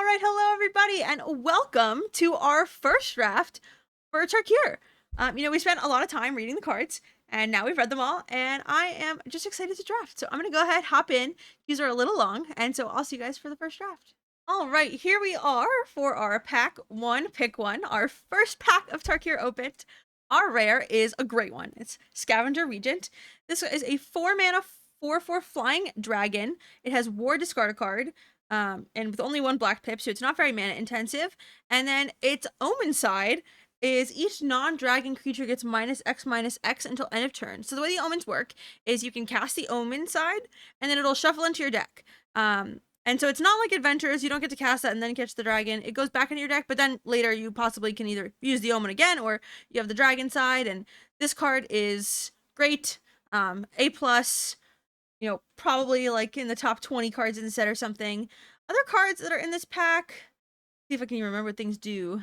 right, hello everybody, and welcome to our first draft for Tarkir. We spent a lot of time reading the cards, and now we've read them all, and I am just excited to draft. So I'm gonna go ahead, hop in. These are a little long, and so I'll see you guys for the first draft. All right, here we are for our pack one, pick one. Our first pack of Tarkir opened. Our rare is a great one. It's Scavenger Regent. This is a 4-mana 4/4 flying dragon. It has War discard a card and with only one black pip, so it's not very mana intensive. And then its omen side is each non-dragon creature gets -X until end of turn. So the way the omens work is you can cast the omen side, and then it'll shuffle into your deck. And so it's not like Adventures, you don't get to cast that and then catch the dragon. It goes back into your deck, but then later you possibly can either use the omen again, or you have the dragon side, and this card is great. A+, probably like in the top 20 cards in the set or something. Other cards that are in this pack, see if I can even remember what things do.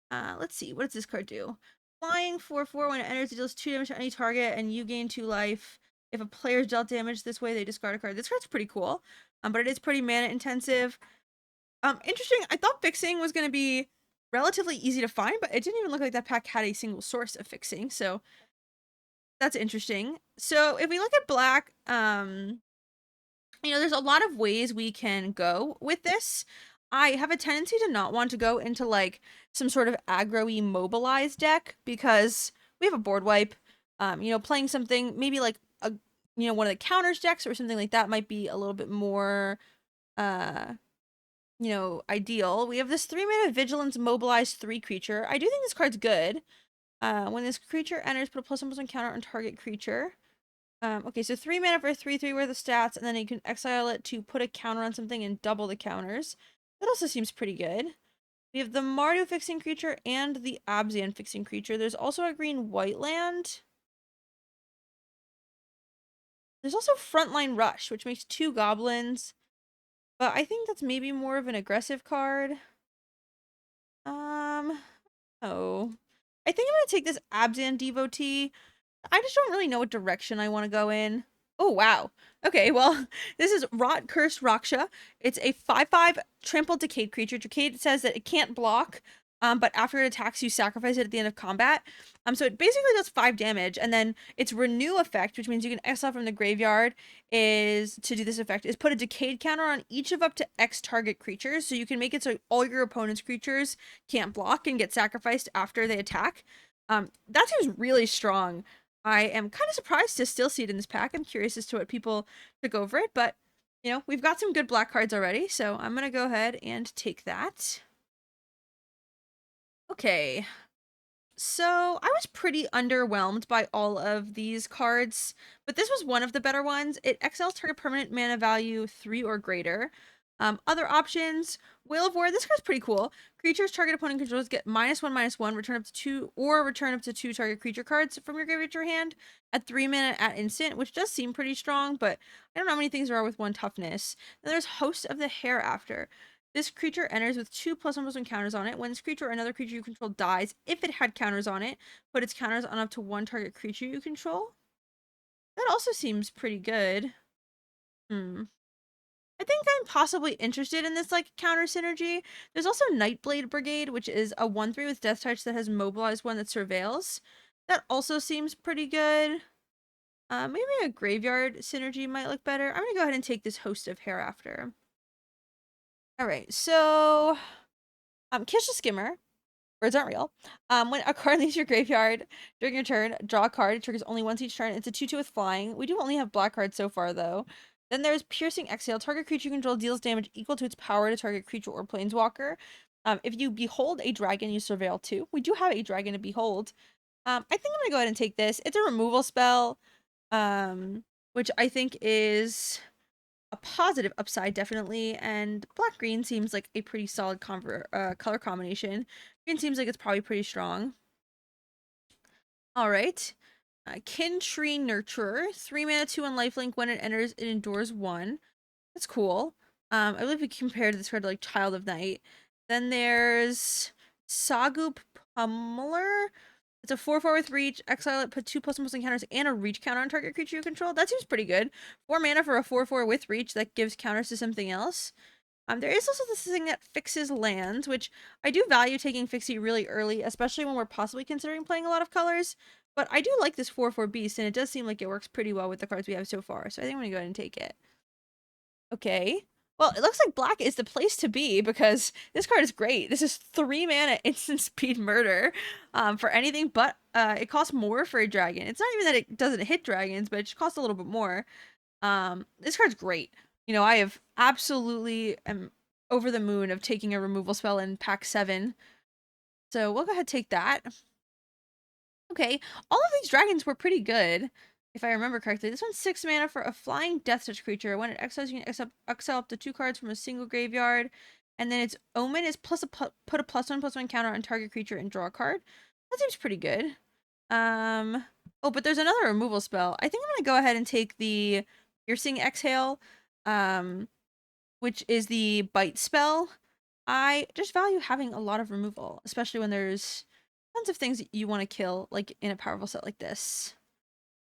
Let's see, what does this card do? Flying 4/4, when it enters, it deals 2 damage to any target, and you gain 2 life. If a player's dealt damage this way, they discard a card. This card's pretty cool, but it is pretty mana intensive. Interesting, I thought fixing was going to be relatively easy to find, but it didn't even look like that pack had a single source of fixing, so that's interesting. So if we look at black, there's a lot of ways we can go with this. I have a tendency to not want to go into like some sort of aggro-y mobilized deck because we have a board wipe. Playing something maybe like one of the counters decks or something like that might be a little bit more ideal. We have this 3-mana Vigilance mobilized 3 creature. I do think this card's good. When this creature enters, put a +1/+1 counter on target creature. Okay, so 3 mana for 3/3 worth of stats, and then you can exile it to put a counter on something and double the counters. That also seems pretty good. We have the Mardu fixing creature and the Abzan fixing creature. There's also a green-white land. There's also Frontline Rush, which makes 2 goblins. But I think that's maybe more of an aggressive card. Oh. I think I'm going to take this Abzan Devotee. I just don't really know what direction I want to go in. Oh, wow. Okay, well, this is Rot Cursed Raksha. It's a 5/5 trampled Decayed creature. Decayed says that it can't block, but after it attacks, you sacrifice it at the end of combat. So it basically does 5 damage, and then its Renew effect, which means you can exile from the graveyard, is to do this effect, is put a Decayed counter on each of up to X target creatures, so you can make it so all your opponent's creatures can't block and get sacrificed after they attack. That seems really strong. I am kind of surprised to still see it in this pack. I'm curious as to what people took over it, but, we've got some good black cards already, so I'm going to go ahead and take that. Okay. So, I was pretty underwhelmed by all of these cards, but this was one of the better ones. It exiles target permanent mana value 3 or greater. Other options, Whale of War. This card's pretty cool. Creatures target opponent controls get -1/-1, return up to 2, or return up to 2 target creature cards from your graveyard to your hand at 3 mana at instant, which does seem pretty strong, but I don't know how many things there are with 1 toughness. Then there's Host of the Hereafter. This creature enters with 2 +1/+1 counters on it. When this creature or another creature you control dies, if it had counters on it, put its counters on up to 1 target creature you control. That also seems pretty good. I think I'm possibly interested in this, like, counter synergy. There's also Nightblade Brigade, which is a 1/3 with Death Touch that has mobilized 1 that surveils. That also seems pretty good. Maybe a Graveyard synergy might look better. I'm gonna go ahead and take this Host of Hereafter. Alright, so... Kish the Skimmer. Words aren't real. When a card leaves your graveyard during your turn, draw a card. It triggers only once each turn. It's a 2/2 with flying. We do only have black cards so far, though. Then there's Piercing Exhale. Target creature you control deals damage equal to its power to target creature or planeswalker. If you behold a dragon, you surveil 2. We do have a dragon to behold. I think I'm gonna go ahead and take this. It's a removal spell, which I think is a positive upside, definitely, and black-green seems like a pretty solid color combination. Green seems like it's probably pretty strong. Alright. Kin Tree Nurturer. 3 mana, 2/1 lifelink. When it enters, it endures 1. That's cool. I believe we compared this card to, like, Child of Night. Then there's Sagoop Pummeler. It's a 4/4 with reach. Exile it, put 2 +1/+1 counters and a reach counter on target creature you control. That seems pretty good. 4 mana for a 4/4 with reach that gives counters to something else. There is also this thing that fixes lands, which I do value taking Fixie really early, especially when we're possibly considering playing a lot of colors. But I do like this 4/4 Beast, and it does seem like it works pretty well with the cards we have so far. So I think I'm going to go ahead and take it. Okay. Well, it looks like black is the place to be because this card is great. This is 3 mana instant speed murder for anything but it costs more for a dragon. It's not even that it doesn't hit dragons, but it just costs a little bit more. This card's great. You know, I have absolutely am over the moon of taking a removal spell in pack 7. So we'll go ahead and take that. Okay, all of these dragons were pretty good, if I remember correctly. This one's 6 mana for a flying death touch creature. When it exiles, you can exile up to 2 cards from a single graveyard. And then its omen is put a +1/+1 counter on target creature and draw a card. That seems pretty good. Oh, but there's another removal spell. I think I'm gonna go ahead and take the Piercing Exhale, which is the bite spell. I just value having a lot of removal, especially when there's tons of things that you want to kill, like in a powerful set like this.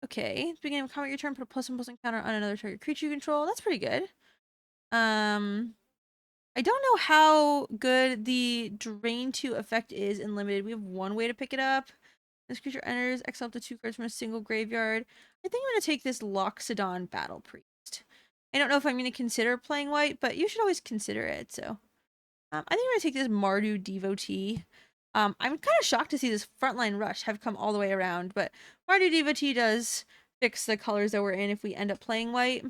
Okay, beginning of combat your turn, put a +1/+1 counter on another target creature you control. That's pretty good. I don't know how good the Drain 2 effect is in Limited. We have one way to pick it up. This creature enters, exile up to 2 cards from a single graveyard. I think I'm going to take this Loxodon Battle Priest. I don't know if I'm going to consider playing white, but you should always consider it, so. I think I'm going to take this Mardu Devotee. I'm kind of shocked to see this Frontline Rush have come all the way around, but Mardu Devotee does fix the colors that we're in if we end up playing white. Go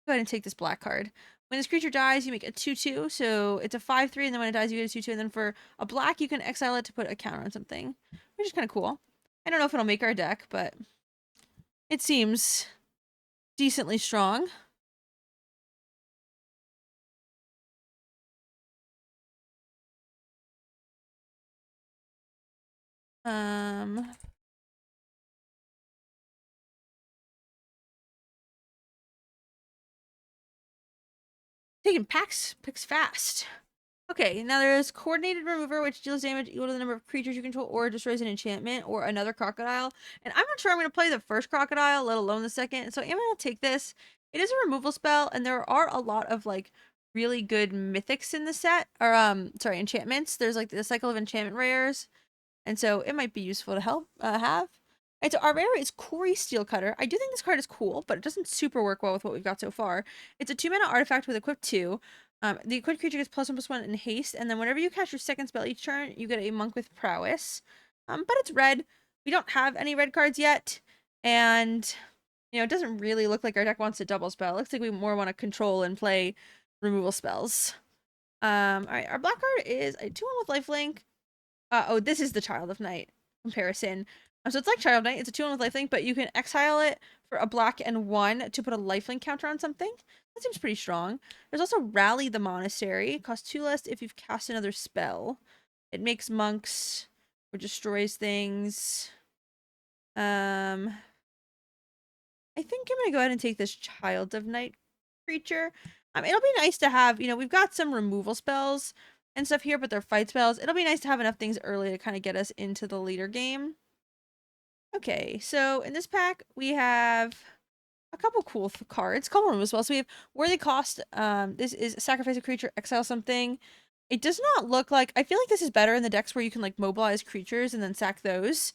ahead and take this black card. When this creature dies, you make a 2/2, so it's a 5/3, and then when it dies, you get a 2/2, and then for a black, you can exile it to put a counter on something, which is kind of cool. I don't know if it'll make our deck, but it seems decently strong. Taking picks fast. Okay, now there's Coordinated Remover, which deals damage equal to the number of creatures you control or destroys an enchantment or another crocodile. And I'm not sure I'm going to play the first crocodile, let alone the second. So I'm going to take this. It is a removal spell, and there are a lot of, like, really good mythics in the set. Or, sorry, enchantments. There's, like, the cycle of enchantment rares. And so it might be useful to have. And so our rare is Corey Steelcutter. I do think this card is cool, but it doesn't super work well with what we've got so far. It's a 2 mana artifact with equip 2. The equipped creature gets +1/+1 in haste, and then whenever you cast your second spell each turn, you get a monk with prowess. But it's red. We don't have any red cards yet, and you know, it doesn't really look like our deck wants to double spell. It looks like we more want to control and play removal spells. Alright, our black card is a 2/1 with lifelink. Oh, this is the Child of Night comparison. So it's like Child of Night. It's a 2/1 with lifelink, but you can exile it for a black and 1 to put a lifelink counter on something. That seems pretty strong. There's also Rally the Monastery. It costs 2 less if you've cast another spell. It makes monks or destroys things. I think I'm gonna go ahead and take this Child of Night creature. It'll be nice to have, you know, we've got some removal spells and stuff here, but they're fight spells. It'll be nice to have enough things early to kind of get us into the later game. Okay, so in this pack, we have a couple cool cards, couple removal spells. So we have Worthy Cost. This is sacrifice a creature, exile something. It does not look like, I feel like this is better in the decks where you can like mobilize creatures and then sack those.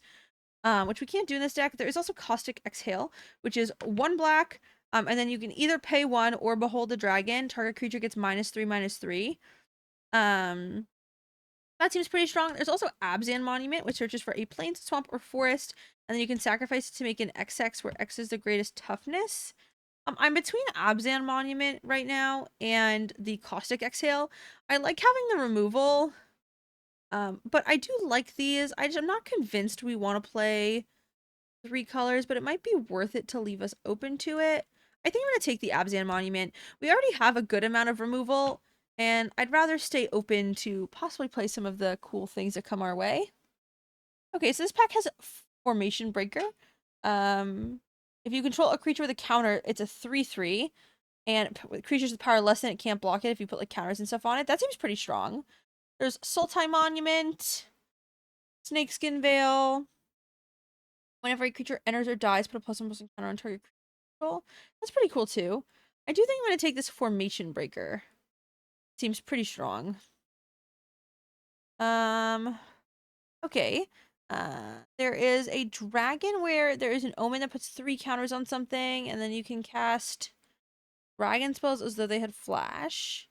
Which we can't do in this deck. There is also Caustic Exhale, which is 1 black, and then you can either pay 1 or Behold the Dragon. Target creature gets -3/-3. That seems pretty strong. There's also Abzan Monument, which searches for a plains, swamp, or forest, and then you can sacrifice it to make an XX, where X is the greatest toughness. I'm between Abzan Monument right now and the Caustic Exhale. I like having the removal, but I do like these. I'm not convinced we want to play 3 colors, but it might be worth it to leave us open to it. I think I'm going to take the Abzan Monument. We already have a good amount of removal, and I'd rather stay open to possibly play some of the cool things that come our way. Okay, so this pack has Formation Breaker. If you control a creature with a counter, it's a 3/3, and with creatures with power less than it can't block it if you put like counters and stuff on it. That seems pretty strong. There's Sultai Monument, Snakeskin Veil. Whenever a creature enters or dies, put a +1/+1 counter on target control. That's pretty cool too. I do think I'm going to take this Formation Breaker. Seems pretty strong. Okay. There is a dragon where there is an omen that puts 3 counters on something, and then you can cast dragon spells as though they had flash.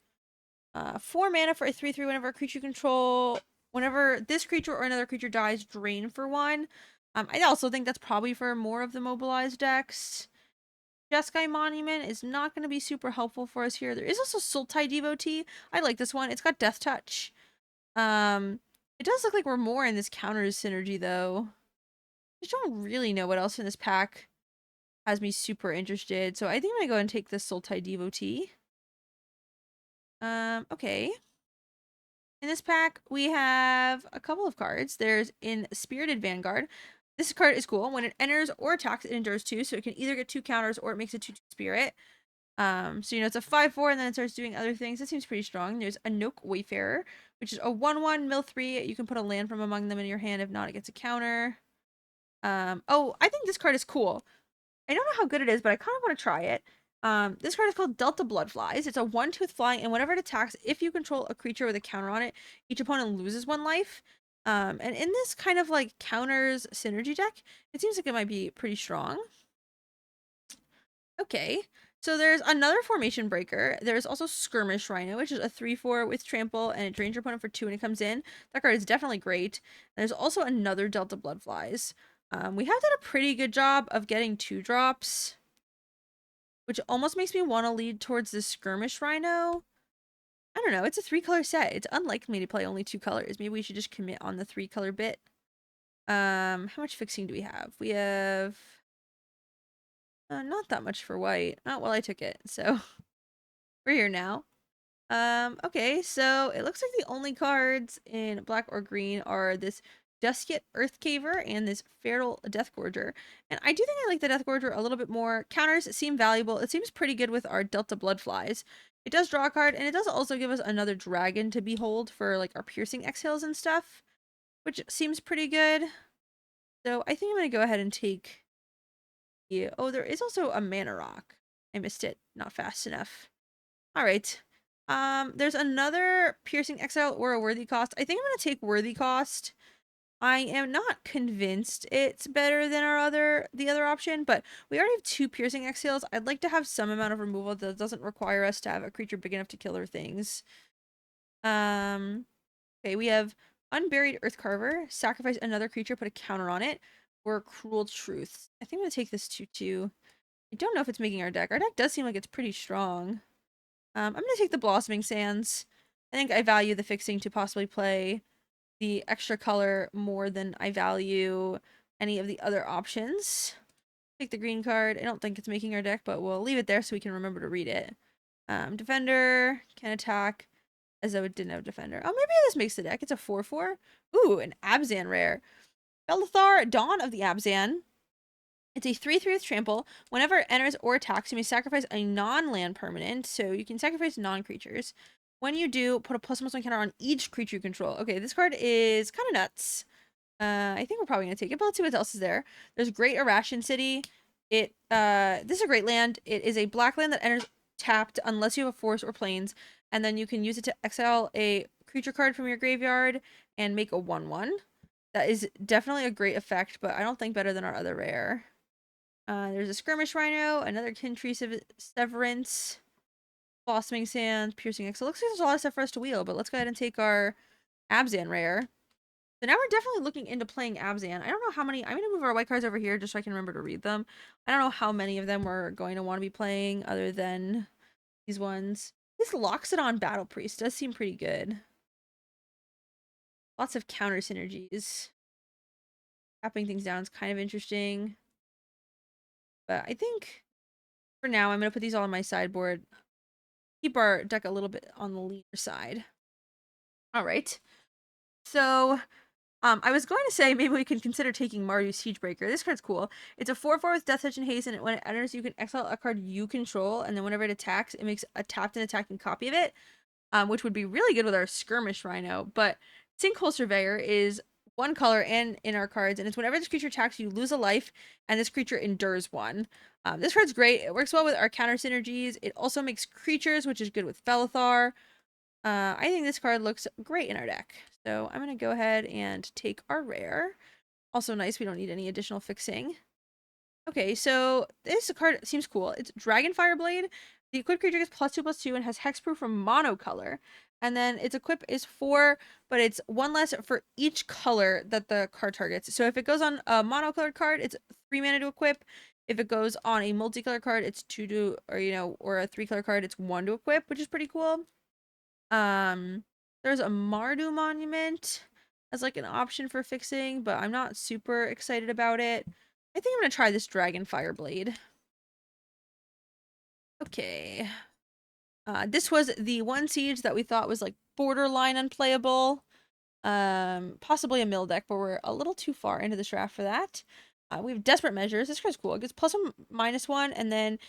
4 mana for a 3/3 whenever a creature you control. Whenever this creature or another creature dies, drain for 1. I also think that's probably for more of the mobilized decks. Jeskai Monument is not going to be super helpful for us here. There is also Sultai Devotee. I like this one. It's got Death Touch. It does look like we're more in this counters synergy, though. I don't really know what else in this pack has me super interested. So I think I'm going to go and take this Sultai Devotee. Okay. In this pack, we have a couple of cards. There's in Spirited Vanguard. This card is cool. When it enters or attacks, it endures 2, so it can either get 2 counters or it makes a 2/2 spirit. So it's a 5/4 and then it starts doing other things. That seems pretty strong. There's a Nook Wayfarer, which is a 1/1 mill 3. You can put a land from among them in your hand. If not, it gets a counter. Oh, I think this card is cool. I don't know how good it is, but I kind of want to try it. This card is called Delta Bloodflies. It's a 1/2 flying, and whenever it attacks, if you control a creature with a counter on it, each opponent loses 1 life. And in this kind of like counters synergy deck, it seems like it might be pretty strong. Okay, so there's another formation breaker. There's also Skirmish Rhino, which is a 3/4 with trample, and it drains your opponent for 2 when it comes in. That card is definitely great. And there's also another Delta Bloodflies. We have done a pretty good job of getting 2 drops, which almost makes me want to lead towards the Skirmish Rhino. I don't know, it's a 3-color set. It's unlikely me to play only 2 colors. Maybe we should just commit on the 3-color bit. How much fixing do we have? We have not that much for white. Oh, well, I took it, so we're here now. Okay, so it looks like the only cards in black or green are this Duskit Earthcaver and this Feral Deathgorger. And I do think I like the Deathgorger a little bit more. Counters seem valuable. It seems pretty good with our Delta Bloodflies. It does draw a card, and it does also give us another dragon to behold for like our piercing exhales and stuff, which seems pretty good. So I think I'm going to go ahead and take... Yeah. Oh, there is also a Mana Rock. I missed it. Not fast enough. All right. There's another piercing exile or a worthy cost. I think I'm gonna take worthy cost. I am not convinced it's better than the other option, but we already have 2 piercing exiles. I'd like to have some amount of removal that doesn't require us to have a creature big enough to kill other things. Okay, we have Unburied Earthcarver, sacrifice another creature, put a counter on it, or Cruel Truth. I think I'm gonna take this 2/2. I don't know if it's making our deck. Our deck does seem like it's pretty strong. I'm going to take the Blossoming Sands. I think I value the fixing to possibly play the extra color more than I value any of the other options. Take the green card. I don't think it's making our deck, but we'll leave it there so we can remember to read it. Defender can attack as though it didn't have Defender. Oh, maybe this makes the deck. It's a 4/4. Ooh, an Abzan rare. Belethar, Dawn of the Abzan. It's a 3/3 with trample. Whenever it enters or attacks, you may sacrifice a non-land permanent, so you can sacrifice non-creatures. When you do, put a +1/+1 counter on each creature you control. Okay, this card is kind of nuts. I think we're probably gonna take it, but let's see what else is there. There's Great Irration City. This is a great land. It is a black land that enters tapped unless you have a forest or plains, and then you can use it to exile a creature card from your graveyard and make a 1/1. That is definitely a great effect, but I don't think better than our other rare. There's a Skirmish Rhino, another Kintree Severance, Blossoming Sands, Piercing X. So it looks like there's a lot of stuff for us to wheel, but let's go ahead and take our Abzan rare. So now we're definitely looking into playing Abzan. I don't know how many... I'm going to move our white cards over here just so I can remember to read them. I don't know how many of them we're going to want to be playing other than these ones. This Loxodon Battle Priest does seem pretty good. Lots of counter synergies. Tapping things down is kind of interesting. But I think for now, I'm going to put these all on my sideboard. Keep our deck a little bit on the leaner side. All right. So, I was going to say maybe we can consider taking Mardu Siegebreaker. This card's cool. It's a 4/4 with Death Touch and Haste, and when it enters, you can exile a card you control, and then whenever it attacks, it makes a tapped and attacking copy of it, which would be really good with our Skirmish Rhino. But Sinkhole Surveyor is 1 color and in our cards, and it's whenever this creature attacks, you lose a life, and this creature endures 1. This card's great. It works well with our counter synergies. It also makes creatures, which is good with Belethar. I think this card looks great in our deck. So I'm going to go ahead and take our rare. Also nice, we don't need any additional fixing. Okay, so this card seems cool. It's Dragon Fireblade. The equipped creature gets +2/+2 and has hexproof from monocolor. And then its equip is 4, but it's 1 less for each color that the card targets. So if it goes on a monocolored card, it's 3 mana to equip. If it goes on a multicolor card, it's 2 to, or a 3 color card, it's 1 to equip, which is pretty cool. There's a Mardu Monument as like an option for fixing, but I'm not super excited about it. I think I'm gonna try this Dragon Fireblade. Okay. This was the one siege that we thought was like borderline unplayable. Possibly a mill deck, but we're a little too far into this draft for that. We have Desperate Measures. This card's cool. It gets +1/-1, and then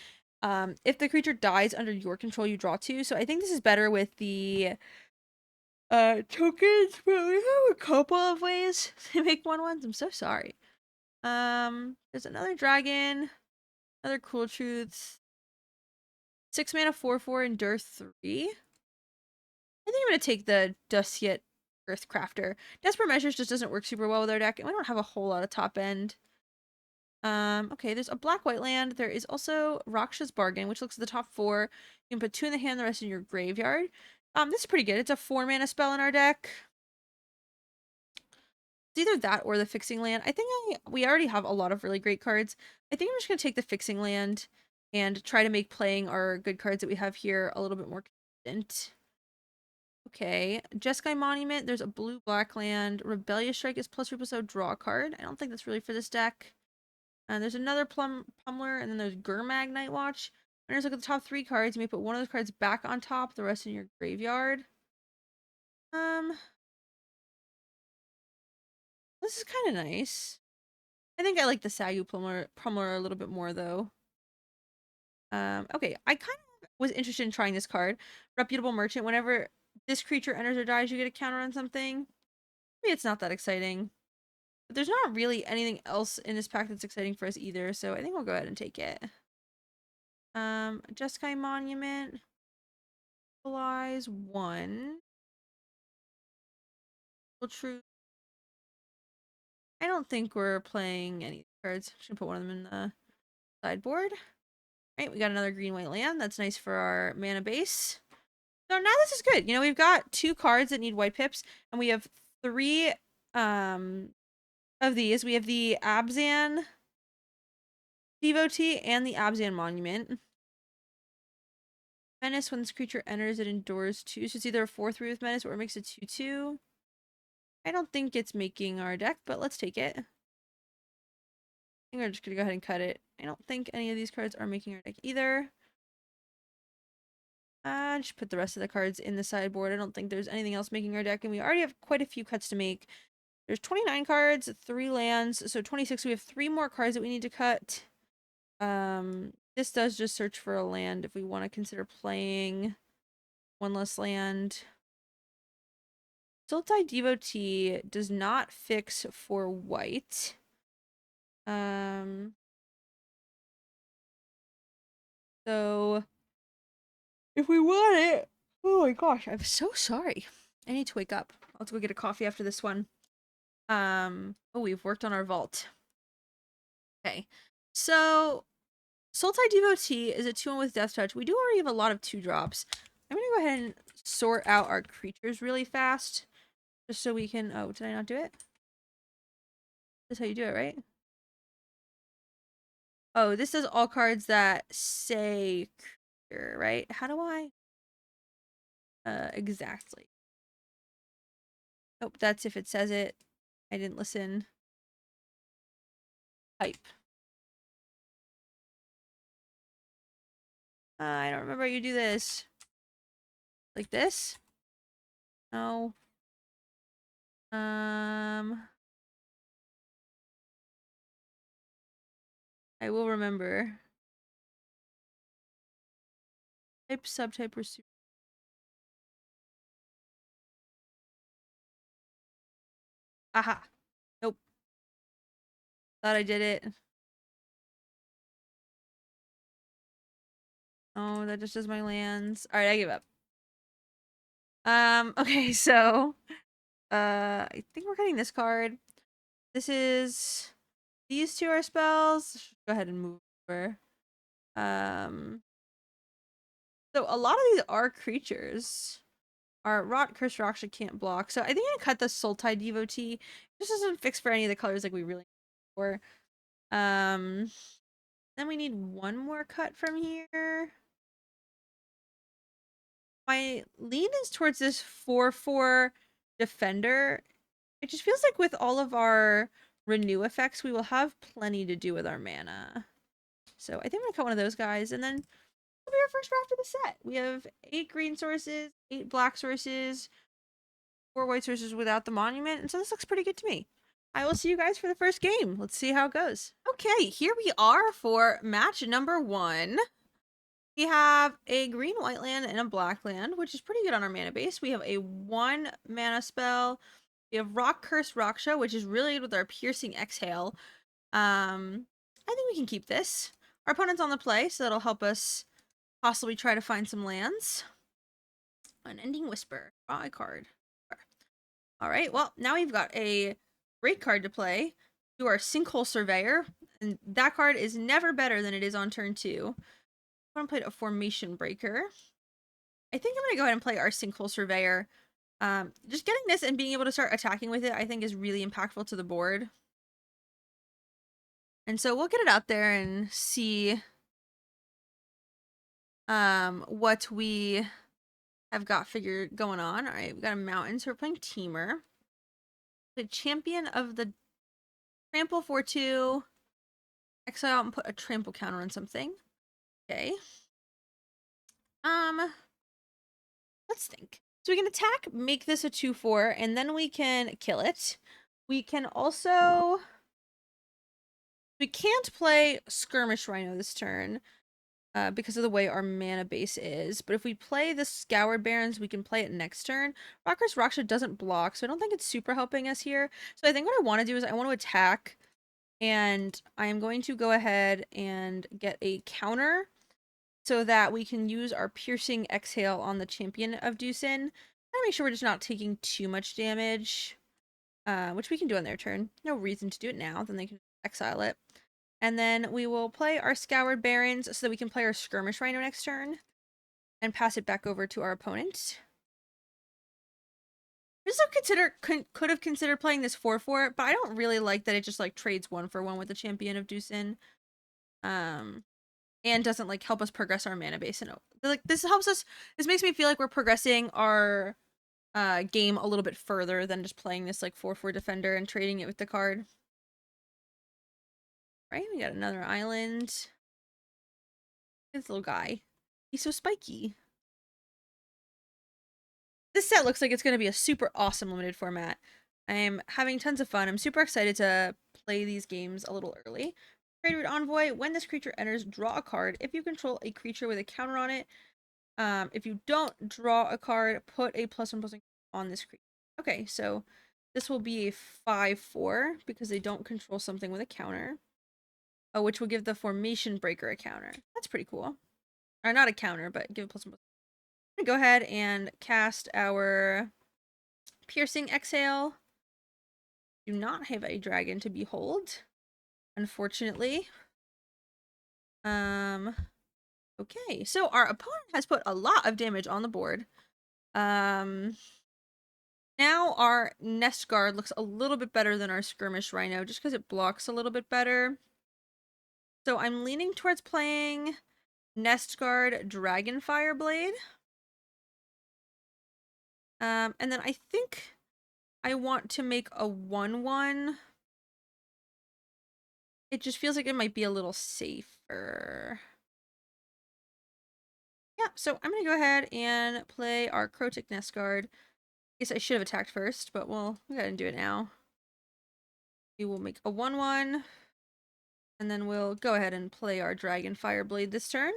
if the creature dies under your control, you draw 2. So I think this is better with the tokens, but we have a couple of ways to make 1/1s. I'm so sorry. There's another dragon, another Cool Truths. 6 mana, 4/4, Endure 3. I think I'm gonna take the Duskiet Earthcrafter. Desperate Measures just doesn't work super well with our deck, and we don't have a whole lot of top end. Okay, there's a black-white land. There is also Raksha's Bargain, which looks at the top 4. You can put 2 in the hand, the rest in your graveyard. This is pretty good. It's a 4 mana spell in our deck. It's either that or the Fixing Land. I think we already have a lot of really great cards. I think I'm just gonna take the Fixing Land and try to make playing our good cards that we have here a little bit more consistent. Okay, Jeskai Monument, there's a blue-black land. Rebellious Strike is +3/+0 draw card. I don't think that's really for this deck. And there's another Pummeler, and then there's Gurmag Night Watch. Winners look at the top 3 cards. You may put one of those cards back on top, the rest in your graveyard. This is kind of nice. I think I like the Sagu Pummeler a little bit more, though. Okay, I kind of was interested in trying this card. Reputable Merchant. Whenever this creature enters or dies, you get a counter on something. Maybe it's not that exciting. But there's not really anything else in this pack that's exciting for us either, so I think we'll go ahead and take it. Jeskai Monument. Equalize 1. True. I don't think we're playing any cards. I'm just gonna put one of them in the sideboard. Right, we got another green-white land. That's nice for our mana base. So now this is good. We've got 2 cards that need white pips, and we have 3 of these. We have the Abzan Devotee and the Abzan Monument. Menace, when this creature enters, it endures 2. So it's either a 4/3 with Menace or it makes it 2/2. I don't think it's making our deck, but let's take it. I think we're just gonna go ahead and cut it. I don't think any of these cards are making our deck either. Just put the rest of the cards in the sideboard. I don't think there's anything else making our deck, and we already have quite a few cuts to make. There's 29 cards, 3 lands, so 26. We have 3 more cards that we need to cut. This does just search for a land if we want to consider playing 1 less land. Sultai Devotee does not fix for white. So if we want it, oh my gosh, I'm so sorry. I need to wake up. I'll have to go get a coffee after this one. Oh, we've worked on our vault. Okay, so Sultai Devotee is a 2/1 with Death Touch. We do already have a lot of 2-drops. I'm gonna go ahead and sort out our creatures really fast, just so we can. Oh, did I not do it? That's how you do it, right? Oh, this does all cards that say creature, right? How do I? Exactly. Nope, that's if it says it. I didn't listen. Type. I don't remember how you do this. Like this? No. I will remember. Type, subtype, or super. Aha. Nope. Thought I did it. Oh, that just does my lands. Alright, I give up. Okay, so I think we're getting this card. This is these two are spells. Go ahead and move over. Um so a lot of these are creatures. Our Rot Curse Raksha can't block. So I think I'm gonna cut the Sultai Devotee. This doesn't fix for any of the colors like we really need for. Um then we need one more cut from here. My lean is towards this 4/4 defender. It just feels like with all of our renew effects, we will have plenty to do with our mana. So I think I'm gonna cut one of those guys, and then it'll be our first draft of the set. We have 8 green sources, 8 black sources, 4 white sources without the monument, and so this looks pretty good to me. I will see you guys for the first game. Let's see how it goes. Okay, here we are for match number 1. We have a green white land and a black land, which is pretty good on our mana base. We have a 1 mana spell. We have Rock Curse Raksha, which is really good with our Piercing Exhale. I think we can keep this. Our opponent's on the play, so that'll help us possibly try to find some lands. Unending Whisper. Draw a card. All right, well, now we've got a great card to play. Do our Sinkhole Surveyor, and that card is never better than it is on turn 2. I'm going to play a Formation Breaker. I think I'm going to go ahead and play our Sinkhole Surveyor. Just getting this and being able to start attacking with it, I think, is really impactful to the board. And so we'll get it out there and see what we have got figured going on. All right, we got a mountain, so we're playing Teamer. The champion of the trample for 2. Exile and put a trample counter on something. Okay. Let's think. So we can attack, make this a 2/4, and then we can kill it. We can also... We can't play Skirmish Rhino this turn because of the way our mana base is. But if we play the Scoured Barrens, we can play it next turn. Rockers Raksha doesn't block, so I don't think it's super helping us here. So I think what I want to do is I want to attack, and I am going to go ahead and get a counter so that we can use our Piercing Exhale on the Champion of Deucin. And make sure we're just not taking too much damage, which we can do on their turn. No reason to do it now, then they can exile it. And then we will play our Scoured Barrens so that we can play our Skirmish Rhino next turn and pass it back over to our opponent. Just could have considered playing this 4/4, but I don't really like that it just like trades 1-for-1 with the Champion of Deucin. And doesn't like help us progress our mana base. And like this helps us. This makes me feel like we're progressing our game a little bit further than just playing this like 4/4 defender and trading it with the card. Right, we got another island. This little guy. He's so spiky. This set looks like it's going to be a super awesome limited format. I'm having tons of fun. I'm super excited to play these games a little early. Trade Route Envoy. When this creature enters, draw a card. If you control a creature with a counter on it, if you don't draw a card, put a +1/+1 on this creature. Okay, so this will be a 5/4 because they don't control something with a counter. Oh, which will give the Formation Breaker a counter. That's pretty cool. Or not a counter, but give it +1/+1. I'm gonna go ahead and cast our Piercing Exhale. Do not have a dragon to behold, unfortunately. Okay, so our opponent has put a lot of damage on the board. Now our Nest Guard looks a little bit better than our Skirmish Rhino, just because it blocks a little bit better. So I'm leaning towards playing Nest Guard Dragonfire Blade. And then I think I want to make a 1/1. It just feels like it might be a little safer. Yeah, so I'm going to go ahead and play our Crotic Nest Guard. I guess I should have attacked first, but we'll go ahead and do it now. We will make a 1/1. And then we'll go ahead and play our Dragonfire Blade this turn.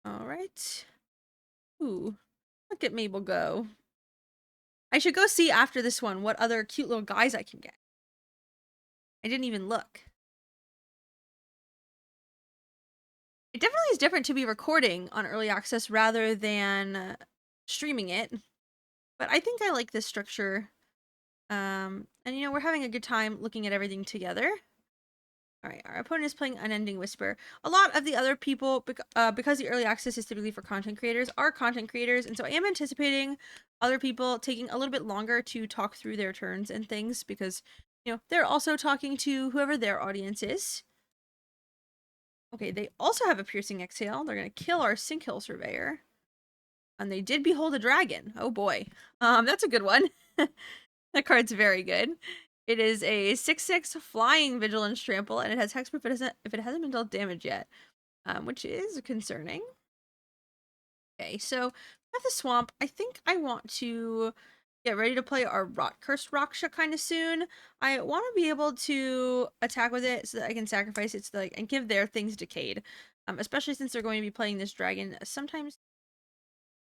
Alright. Ooh. Look at Mabel go. I should go see after this one what other cute little guys I can get. I didn't even look. It definitely is different to be recording on early access rather than streaming it. But I think I like this structure. And we're having a good time looking at everything together. All right, our opponent is playing Unending Whisper. A lot of the other people, because the early access is typically for content creators, are content creators, and so I am anticipating other people taking a little bit longer to talk through their turns and things because, they're also talking to whoever their audience is. Okay, they also have a Piercing Exhale. They're going to kill our Sinkhill Surveyor. And they did behold a dragon. Oh boy. That's a good one. That card's very good. It is a 6/6 flying vigilance trample, and it has hexproof if it hasn't been dealt damage yet, which is concerning. Okay, so at the swamp, I think I want to get ready to play our Rot Cursed Raksha kind of soon. I want to be able to attack with it so that I can sacrifice it and give their things decayed, especially since they're going to be playing this dragon sometimes,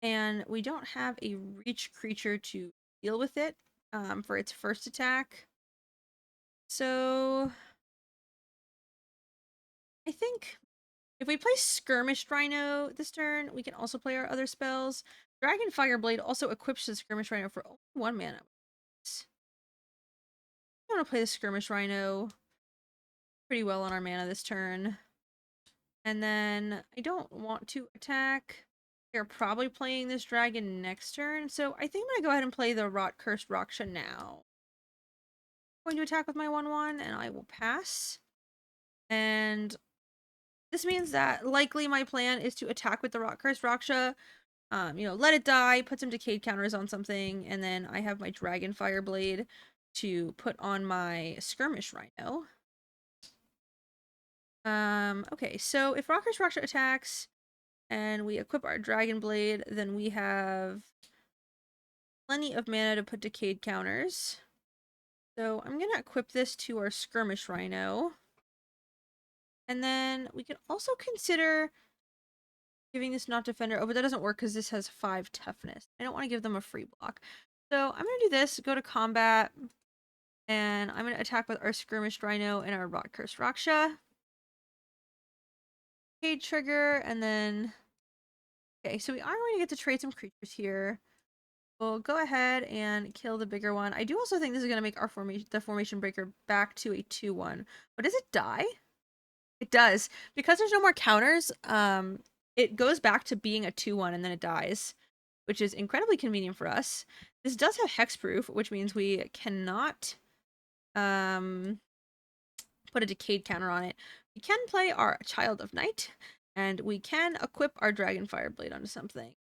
and we don't have a reach creature to deal with it for its first attack. So I think if we play Skirmish Rhino this turn, we can also play our other spells. Dragon Fireblade also equips the Skirmish Rhino for only 1 mana. I want to play the Skirmish Rhino pretty well on our mana this turn. And then I don't want to attack. They're probably playing this dragon next turn, so I think I'm going to go ahead and play the Rot Cursed Raksha now. I'm going to attack with my 1/1, and I will pass. And this means that likely my plan is to attack with the Rot Cursed Raksha, let it die, put some decayed counters on something, and then I have my Dragon Fireblade to put on my Skirmish Rhino. Okay, so if Rot Cursed Raksha attacks and we equip our Dragon Blade, then we have plenty of mana to put decayed counters. So I'm gonna equip this to our Skirmish Rhino. And then we can also consider giving this not defender. Oh, but that doesn't work because this has 5 toughness. I don't want to give them a free block. So I'm going to do this, go to combat, and I'm going to attack with our Skirmished Rhino and our Rot Cursed Raksha. Cage trigger, and then... Okay, so we are going to get to trade some creatures here. We'll go ahead and kill the bigger one. I do also think this is going to make our formation breaker back to a 2/1. But does it die? It does. Because there's no more counters, it goes back to being a 2/1 and then it dies, which is incredibly convenient for us. This does have hexproof, which means we cannot put a decayed counter on it. We can play our Child of Night, and we can equip our Dragon Fireblade onto something.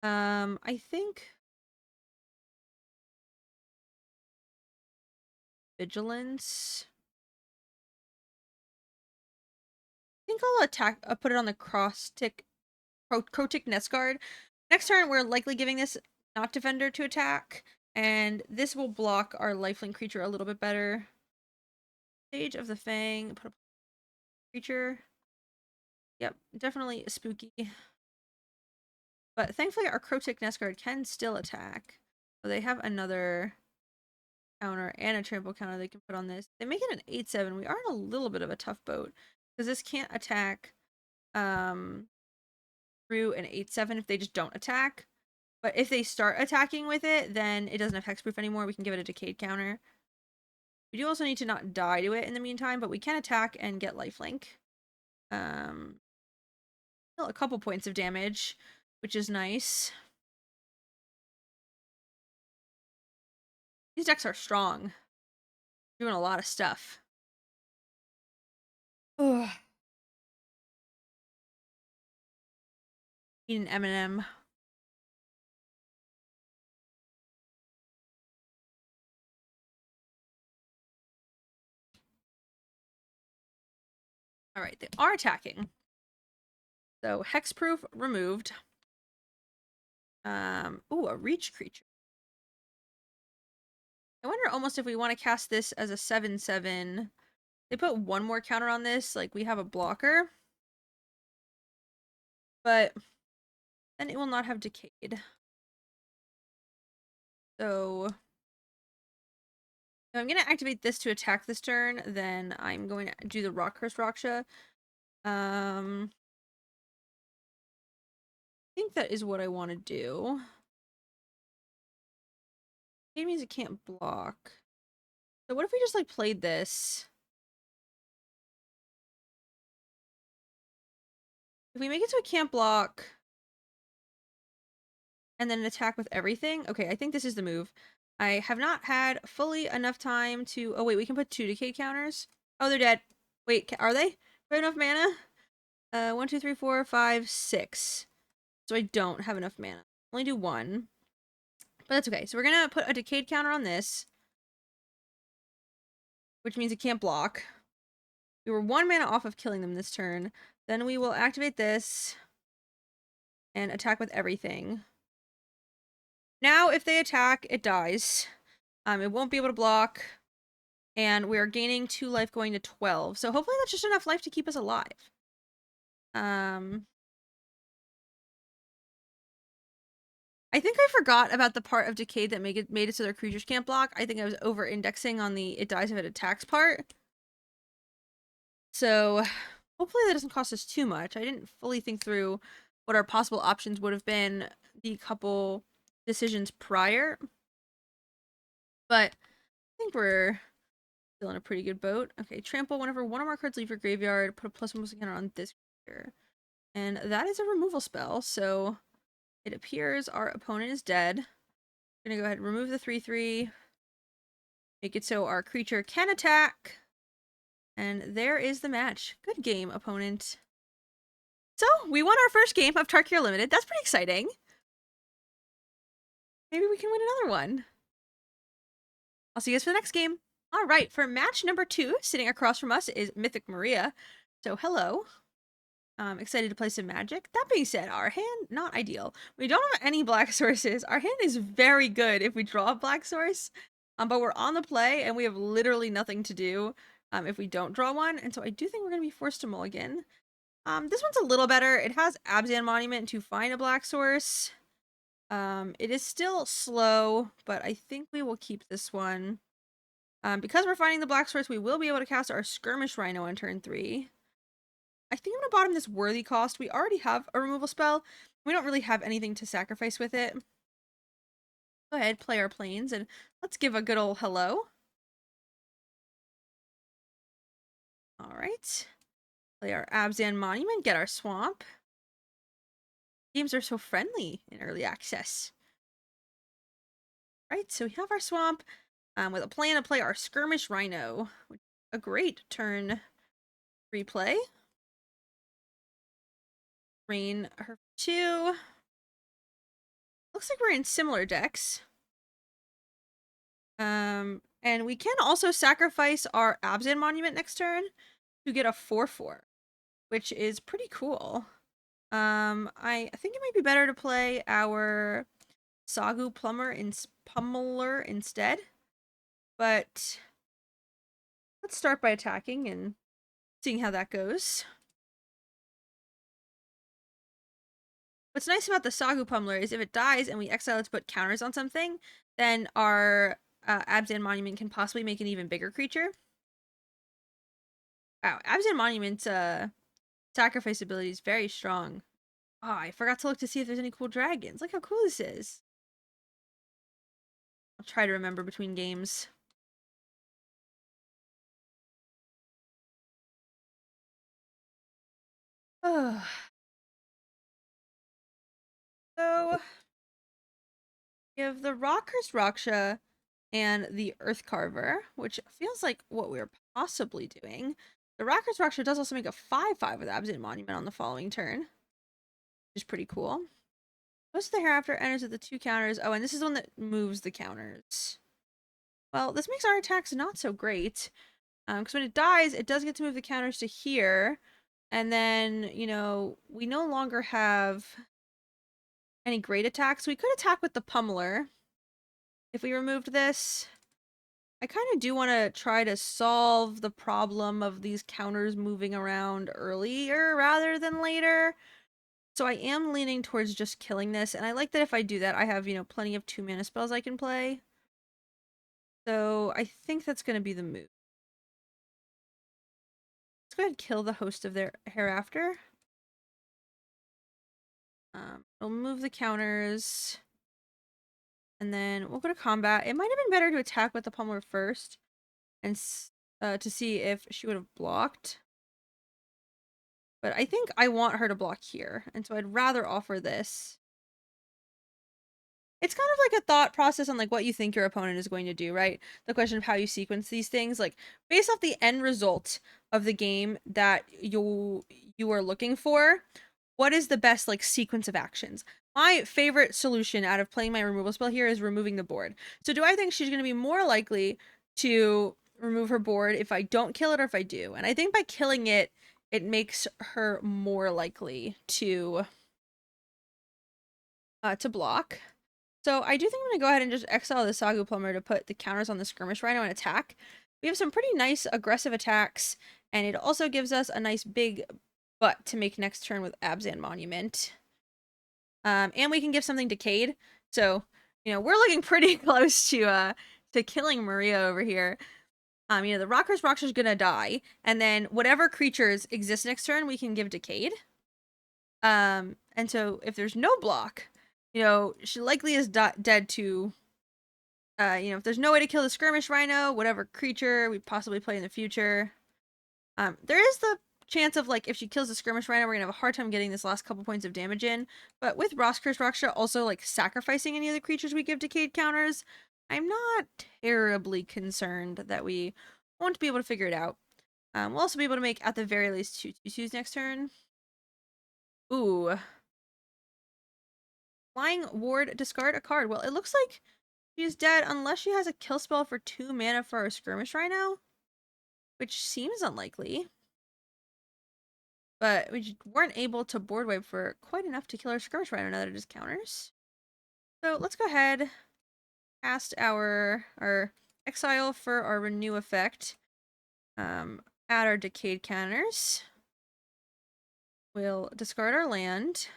I think Vigilance. I think I'll put it on the Crotic Nest Guard. Next turn, we're likely giving this not defender to attack, and this will block our lifelink creature a little bit better. Sage of the Fang, put a creature. Yep, definitely spooky. But thankfully, our Crotic Nest Guard can still attack. So they have another counter and a trample counter they can put on this. They make it an 8/7. We are in a little bit of a tough boat because this can't attack through an 8/7 if they just don't attack. But if they start attacking with it, then it doesn't have hexproof anymore. We can give it a decayed counter. We do also need to not die to it in the meantime, but we can attack and get lifelink. Still a couple points of damage, which is nice. These decks are strong. Doing a lot of stuff. Ugh. Eat an M&M. Alright, they are attacking. So, hexproof removed. Ooh, a reach creature. I wonder almost if we want to cast this as a 7/7. They put one more counter on this, like we have a blocker. But then it will not have decayed. So if I'm going to activate this to attack this turn, then I'm going to do the Rot Cursed Raksha. I think that is what I want to do. It means it can't block. So what if we just like played this? If we make it so it can't block and then attack with everything. Okay, I think this is the move. I have not had fully enough time to... Oh, wait, we can put 2 decay counters. Oh, they're dead. Wait, are they? Do I have enough mana? 1, 2, 3, 4, 5, 6. So I don't have enough mana. Only do 1. But that's okay. So we're gonna put a decayed counter on this, which means it can't block. We were 1 mana off of killing them this turn. Then we will activate this and attack with everything. Now, if they attack, it dies. It won't be able to block. And we're gaining 2 life going to 12. So hopefully that's just enough life to keep us alive. I think I forgot about the part of Decayed that made it so their creatures can't block. I think I was over-indexing on the it dies if it attacks part. So hopefully that doesn't cost us too much. I didn't fully think through what our possible options would have been the couple decisions prior. But I think we're still in a pretty good boat. Okay, trample whenever one or more cards leave your graveyard, put a +1/+1 counter on this creature. And that is a removal spell, so it appears our opponent is dead. We're gonna go ahead and remove the 3/3. Make it so our creature can attack. And there is the match. Good game, opponent. So, we won our first game of Tarkir Limited. That's pretty exciting. Maybe we can win another one. I'll see you guys for the next game. All right, for match number 2, sitting across from us is Mythic Maria. So, hello. I'm excited to play some Magic. That being said, our hand, not ideal. We don't have any black sources. Our hand is very good if we draw a black source. But we're on the play, and we have literally nothing to do if we don't draw one. And so I do think we're going to be forced to mulligan. This one's a little better. It has Abzan Monument to find a black source. It is still slow, but I think we will keep this one. Because we're finding the black source, we will be able to cast our Skirmish Rhino on turn 3. I think I'm going to bottom this Worthy Cost. We already have a removal spell. We don't really have anything to sacrifice with it. Go ahead, play our planes, and let's give a good old hello. Alright. Play our Abzan Monument, get our Swamp. Games are so friendly in early access. Right, so we have our Swamp with a plan to play our Skirmish Rhino. A great turn 3 play. Rain her 2. Looks like we're in similar decks. And we can also sacrifice our Abzan Monument next turn to get a 4/4, which is pretty cool. I think it might be better to play our Sagu Pummeler instead. But let's start by attacking and seeing how that goes. What's nice about the Sagu Pummeler is if it dies and we exile it to put counters on something, then our Abzan Monument can possibly make an even bigger creature. Wow, Abzan Monument's sacrifice ability is very strong. Oh, I forgot to look to see if there's any cool dragons. Look how cool this is. I'll try to remember between games. Oh. So, we have the Rockers Raksha and the Earth Carver, which feels like what we're possibly doing. The Rockers Raksha does also make a 5/5 with Absent Monument on the following turn, which is pretty cool. Most of the Hereafter enters with the 2 counters. Oh, and this is the one that moves the counters. Well, this makes our attacks not so great. Because when it dies, it does get to move the counters to here. And then, you know, we no longer have any great attacks. We could attack with the Pummeler if we removed this. I kind of do want to try to solve the problem of these counters moving around earlier rather than later. So I am leaning towards just killing this, and I like that if I do that, I have, you know, plenty of 2 mana spells I can play. So I think that's going to be the move. Let's go ahead and kill the host of their hereafter. We'll move the counters. And then we'll go to combat. It might have been better to attack with the pummeler first. And to see if she would have blocked. But I think I want her to block here. And so I'd rather offer this. It's kind of like a thought process on like what you think your opponent is going to do, right? The question of how you sequence these things, like based off the end result of the game that you are looking for, what is the best like sequence of actions? My favorite solution out of playing my removal spell here is removing the board. So do I think she's going to be more likely to remove her board if I don't kill it or if I do? And I think by killing it, it makes her more likely to block. So I do think I'm going to go ahead and just exile the Sagu Plumber to put the counters on the Skirmish Rhino and attack. We have some pretty nice aggressive attacks, and it also gives us a nice big butt to make next turn with Abzan Monument. And we can give something Decayed. So, you know, we're looking pretty close to killing Maria over here. You know, the Rock's gonna die, and then whatever creatures exist next turn, we can give Decayed. And so if there's no block, you know, she likely is dead to, you know, if there's no way to kill the Skirmish Rhino, whatever creature we possibly play in the future. There is the chance of, like, if she kills the Skirmish Rhino, we're gonna have a hard time getting this last couple points of damage in. But with Roskir's Raksha also, like, sacrificing any of the creatures we give Decayed counters, I'm not terribly concerned that we won't be able to figure it out. We'll also be able to make, at the very least, 2/2s next turn. Ooh. Flying Ward, discard a card. Well, it looks like she's dead unless she has a kill spell for 2 mana for a Skirmish Rhino, which seems unlikely. But we weren't able to board wipe for quite enough to kill our Skirmish Rhino now that it is counters. So let's go ahead, cast our exile for our renew effect. Add our Decayed counters. We'll discard our land.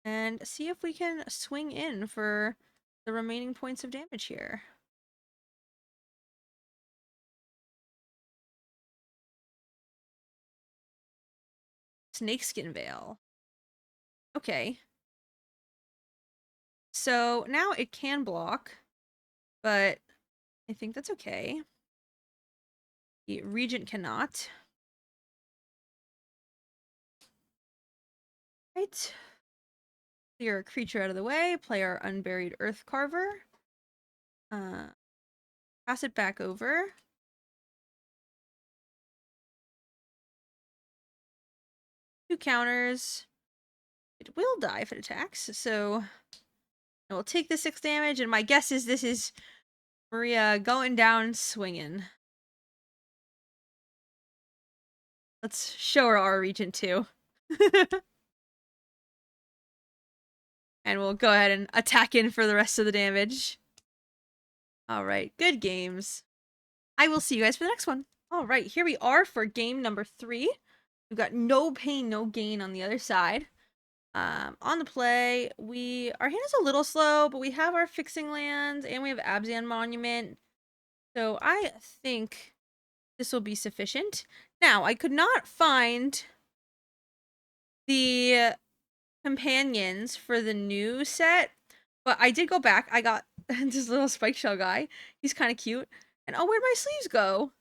And see if we can swing in for the remaining points of damage here. Snakeskin Veil. Okay. So now it can block, but I think that's okay. The Regent cannot. Right. Clear a creature out of the way. Play our Unburied Earth Carver. Pass it back over. Two counters. It will die if it attacks, so I will take the 6 damage, and my guess is this is Maria going down swinging. Let's show her our Regent too. And we'll go ahead and attack in for the rest of the damage. Alright, good games. I will see you guys for the next one. Alright, here we are for game number 3. We've got no pain, no gain on the other side. On the play, our hand is a little slow, but we have our fixing lands, and we have Abzan Monument. So I think this will be sufficient. Now, I could not find the companions for the new set, but I did go back. I got this little spike shell guy. He's kind of cute. And oh, where'd my sleeves go?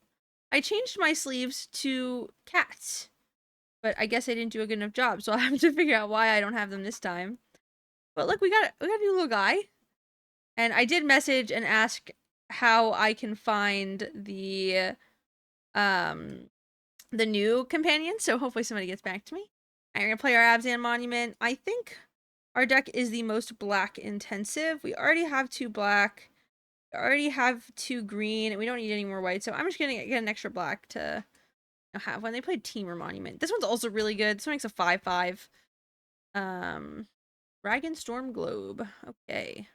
I changed my sleeves to cats, but I guess I didn't do a good enough job, so I'll have to figure out why I don't have them this time. But look, we got a new little guy. And I did message and ask how I can find the new companion, so hopefully somebody gets back to me. I'm gonna play our Abzan Monument. I think our deck is the most black intensive. We already have 2 black. We already have 2 green, and we don't need any more white, so I'm just gonna get an extra black to have when they play Teamer Monument. This one's also really good. This one makes a 5/5. Dragonstorm Globe. Okay.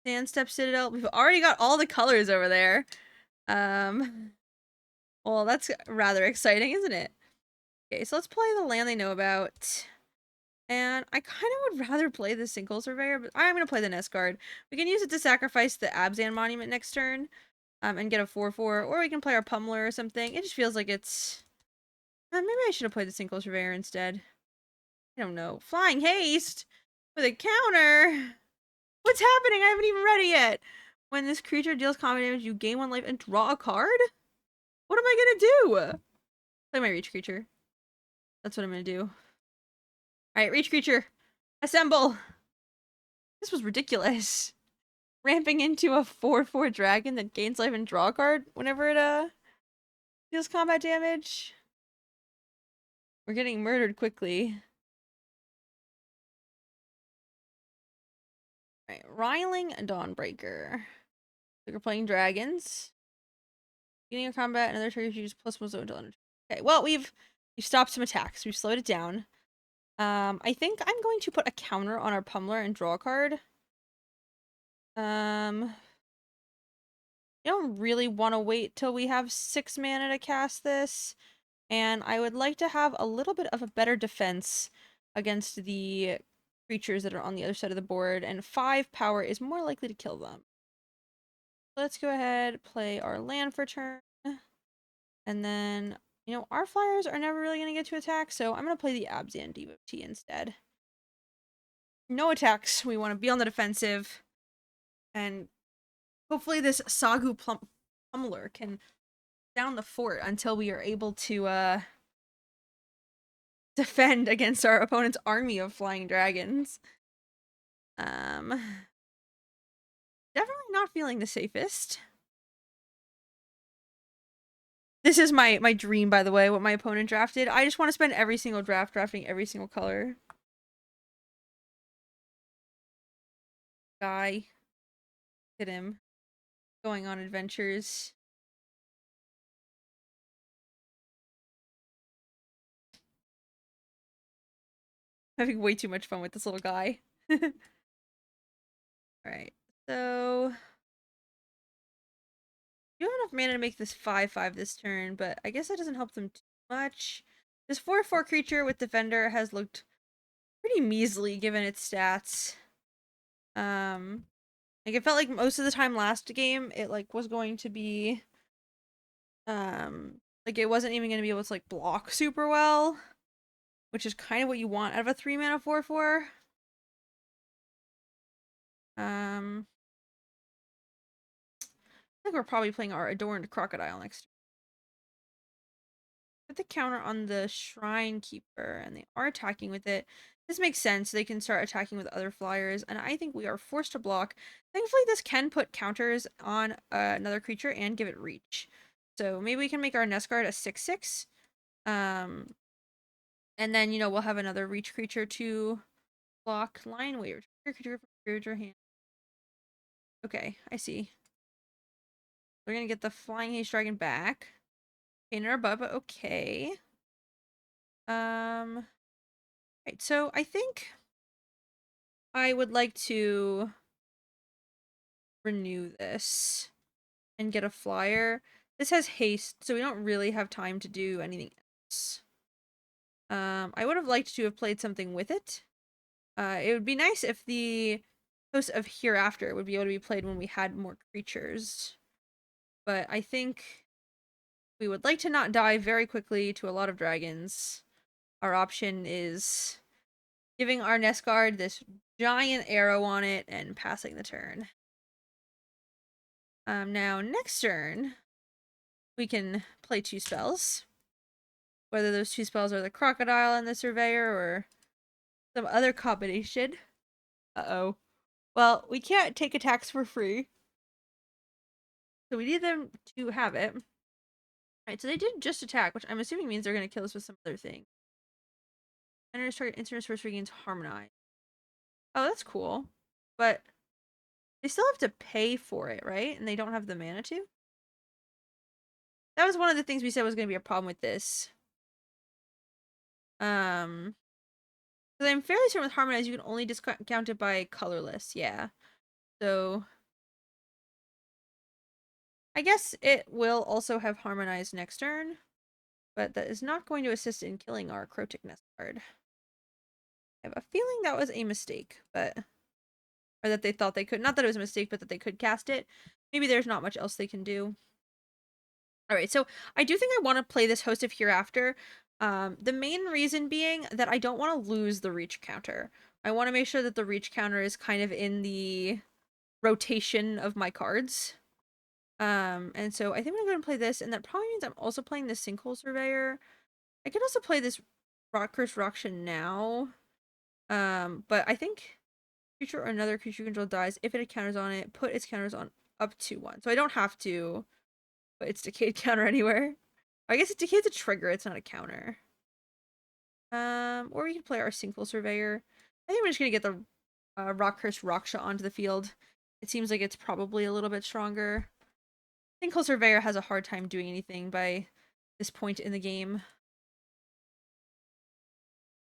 Sandstep Citadel. We've already got all the colors over there. Well, that's rather exciting, isn't it? Okay, so let's play the land they know about. And I kind of would rather play the Sinkhole Surveyor, but I'm going to play the Nest Guard. We can use it to sacrifice the Abzan Monument next turn. And get a 4/4, or we can play our Pummeler or something. It just feels like it's... maybe I should have played the Single Surveyor instead. I don't know. Flying Haste with a counter. What's happening? I haven't even read it yet. When this creature deals combat damage, you gain 1 life and draw a card? What am I gonna do? Play my Reach creature. That's what I'm gonna do. Alright, Reach creature. Assemble! This was ridiculous. Ramping into a 4/4 dragon that gains life and draw a card whenever it deals combat damage. We're getting murdered quickly. Alright, Riling Dawnbreaker. So we're playing dragons. Beginning of combat, another trigger you use +1 until end. Okay, well we've stopped some attacks. We've slowed it down. I think I'm going to put a counter on our Pummeler and draw a card. I don't really want to wait till we have 6 mana to cast this. And I would like to have a little bit of a better defense against the creatures that are on the other side of the board. And 5 power is more likely to kill them. Let's go ahead, play our land for turn. And then, you know, our flyers are never really going to get to attack. So I'm going to play the Abzan devotee instead. No attacks. We want to be on the defensive. And hopefully this Sagu Pummeler can down the fort until we are able to defend against our opponent's army of flying dragons. Definitely not feeling the safest. This is my dream, by the way, what my opponent drafted. I just want to spend every single draft drafting every single color. Guy. Look at him. Going on adventures. Having way too much fun with this little guy. Alright, so... you have enough mana to make this 5/5 this turn, but I guess that doesn't help them too much. This 4/4 creature with Defender has looked pretty measly given its stats. Like it felt like most of the time last game it like was going to be like it wasn't even going to be able to like block super well, which is kind of what you want out of a 3 mana 4/4. I think we're probably playing our Adorned Crocodile next. Put the counter on the Shrine Keeper, and they are attacking with it. This makes sense. They can start attacking with other flyers, and I think we are forced to block. Thankfully, this can put counters on another creature and give it reach. So maybe we can make our Nest Guard a 6/6. And then, you know, we'll have another reach creature to block. Lion Wave. Creature from your hand. Okay, I see. We're gonna get the Flying Haste Dragon back. Pain in our butt, but okay. Right, so I think I would like to renew this and get a flyer. This has haste, so we don't really have time to do anything else. I would have liked to have played something with it. It would be nice if the Host of Hereafter would be able to be played when we had more creatures. But I think we would like to not die very quickly to a lot of dragons. Our option is giving our Nest Guard this giant arrow on it and passing the turn. Now, next turn, we can play 2 spells. Whether those 2 spells are the Crocodile and the Surveyor or some other combination. Uh-oh. Well, we can't take attacks for free. So we need them to have it. Alright, so they did just attack, which I'm assuming means they're going to kill us with some other thing. Enters target instant first regains Harmonize. Oh, that's cool. But they still have to pay for it, right? And they don't have the mana to? That was one of the things we said was going to be a problem with this. Because I'm fairly certain with Harmonize, you can only discount it by colorless. Yeah. So I guess it will also have Harmonize next turn, but that is not going to assist in killing our Crotic Nest card. I have a feeling that was a mistake, but... or that they thought they could. Not that it was a mistake, but that they could cast it. maybe there's not much else they can do. All right, so I do think I want to play this Host of Hereafter. The main reason being that I don't want to lose the reach counter. I want to make sure that the reach counter is kind of in the rotation of my cards. And so I think I'm gonna go and play this, and that probably means I'm also playing the Sinkhole Surveyor. I could also play this Curse Raksha now. But I think creature or another creature you control dies if it counters on it, put its counters on up to 1. So I don't have to put its Decayed counter anywhere. I guess it decays a trigger, it's not a counter. Or we can play our Sinkhole Surveyor. I think we're just gonna get the Curse Raksha onto the field. It seems like it's probably a little bit stronger. Sinkhole Surveyor has a hard time doing anything by this point in the game.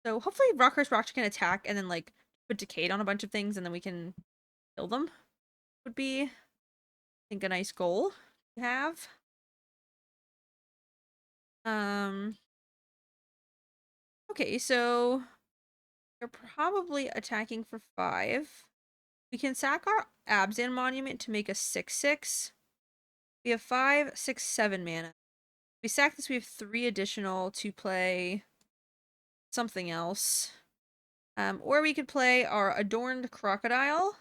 So hopefully Curse Raksha can attack and then like put Decayed on a bunch of things and then we can kill them. Would be, I think, a nice goal to have. Okay, so they're probably attacking for 5. We can sack our Abzan Monument to make a 6/6. We have 5, 6, 7 mana. If we sack this, we have 3 additional to play something else. Or we could play our Adorned Crocodile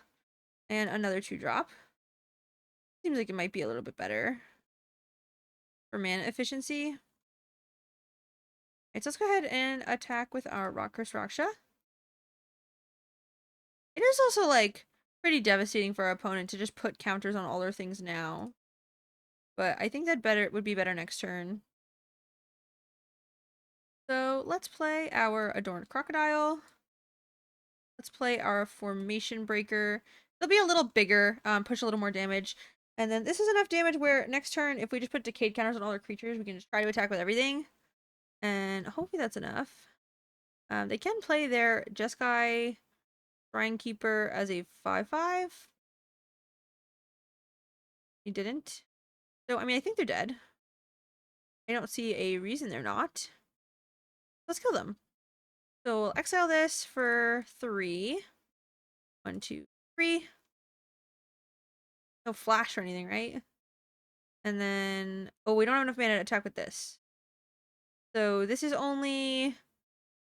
and another 2-drop. Seems like it might be a little bit better for mana efficiency. Alright, so let's go ahead and attack with our Curse Raksha. It is also, like, pretty devastating for our opponent to just put counters on all their things now. But I think that would be better next turn. So let's play our Adorned Crocodile. Let's play our Formation Breaker. They'll be a little bigger, push a little more damage. And then this is enough damage where next turn, if we just put Decayed counters on all our creatures, we can just try to attack with everything. And hopefully that's enough. They can play their Jeskai Shrine Keeper as a 5/5. He didn't. So, I mean, I think they're dead. I don't see a reason they're not. Let's kill them. So we'll exile this for 3. 1, 2, 3. No flash or anything, right? And then, oh, we don't have enough mana to attack with this. So this is only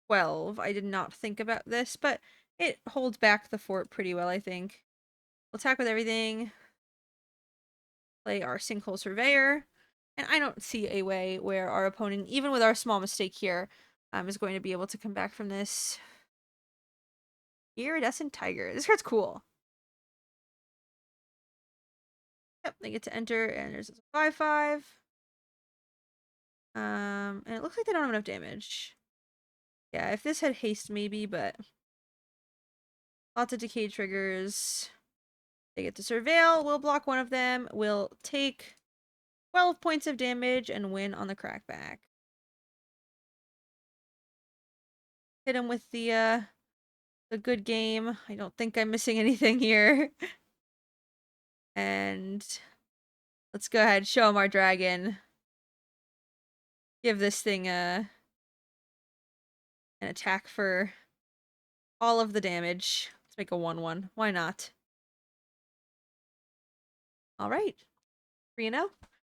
12. I did not think about this, but it holds back the fort pretty well, I think. We'll attack with everything. Play our Sinkhole Surveyor. And I don't see a way where our opponent, even with our small mistake here, is going to be able to come back from this. Iridescent Tiger. This card's cool. Yep, they get to enter, and there's a 5/5. And it looks like they don't have enough damage. Yeah, if this had haste, maybe, but lots of decay triggers. They get to surveil. We'll block one of them. We'll take 12 points of damage and win on the crackback. Hit him with the good game. I don't think I'm missing anything here. And let's go ahead and show him our dragon. Give this thing an attack for all of the damage. Let's make a 1/1. Why not? All right. 3-0.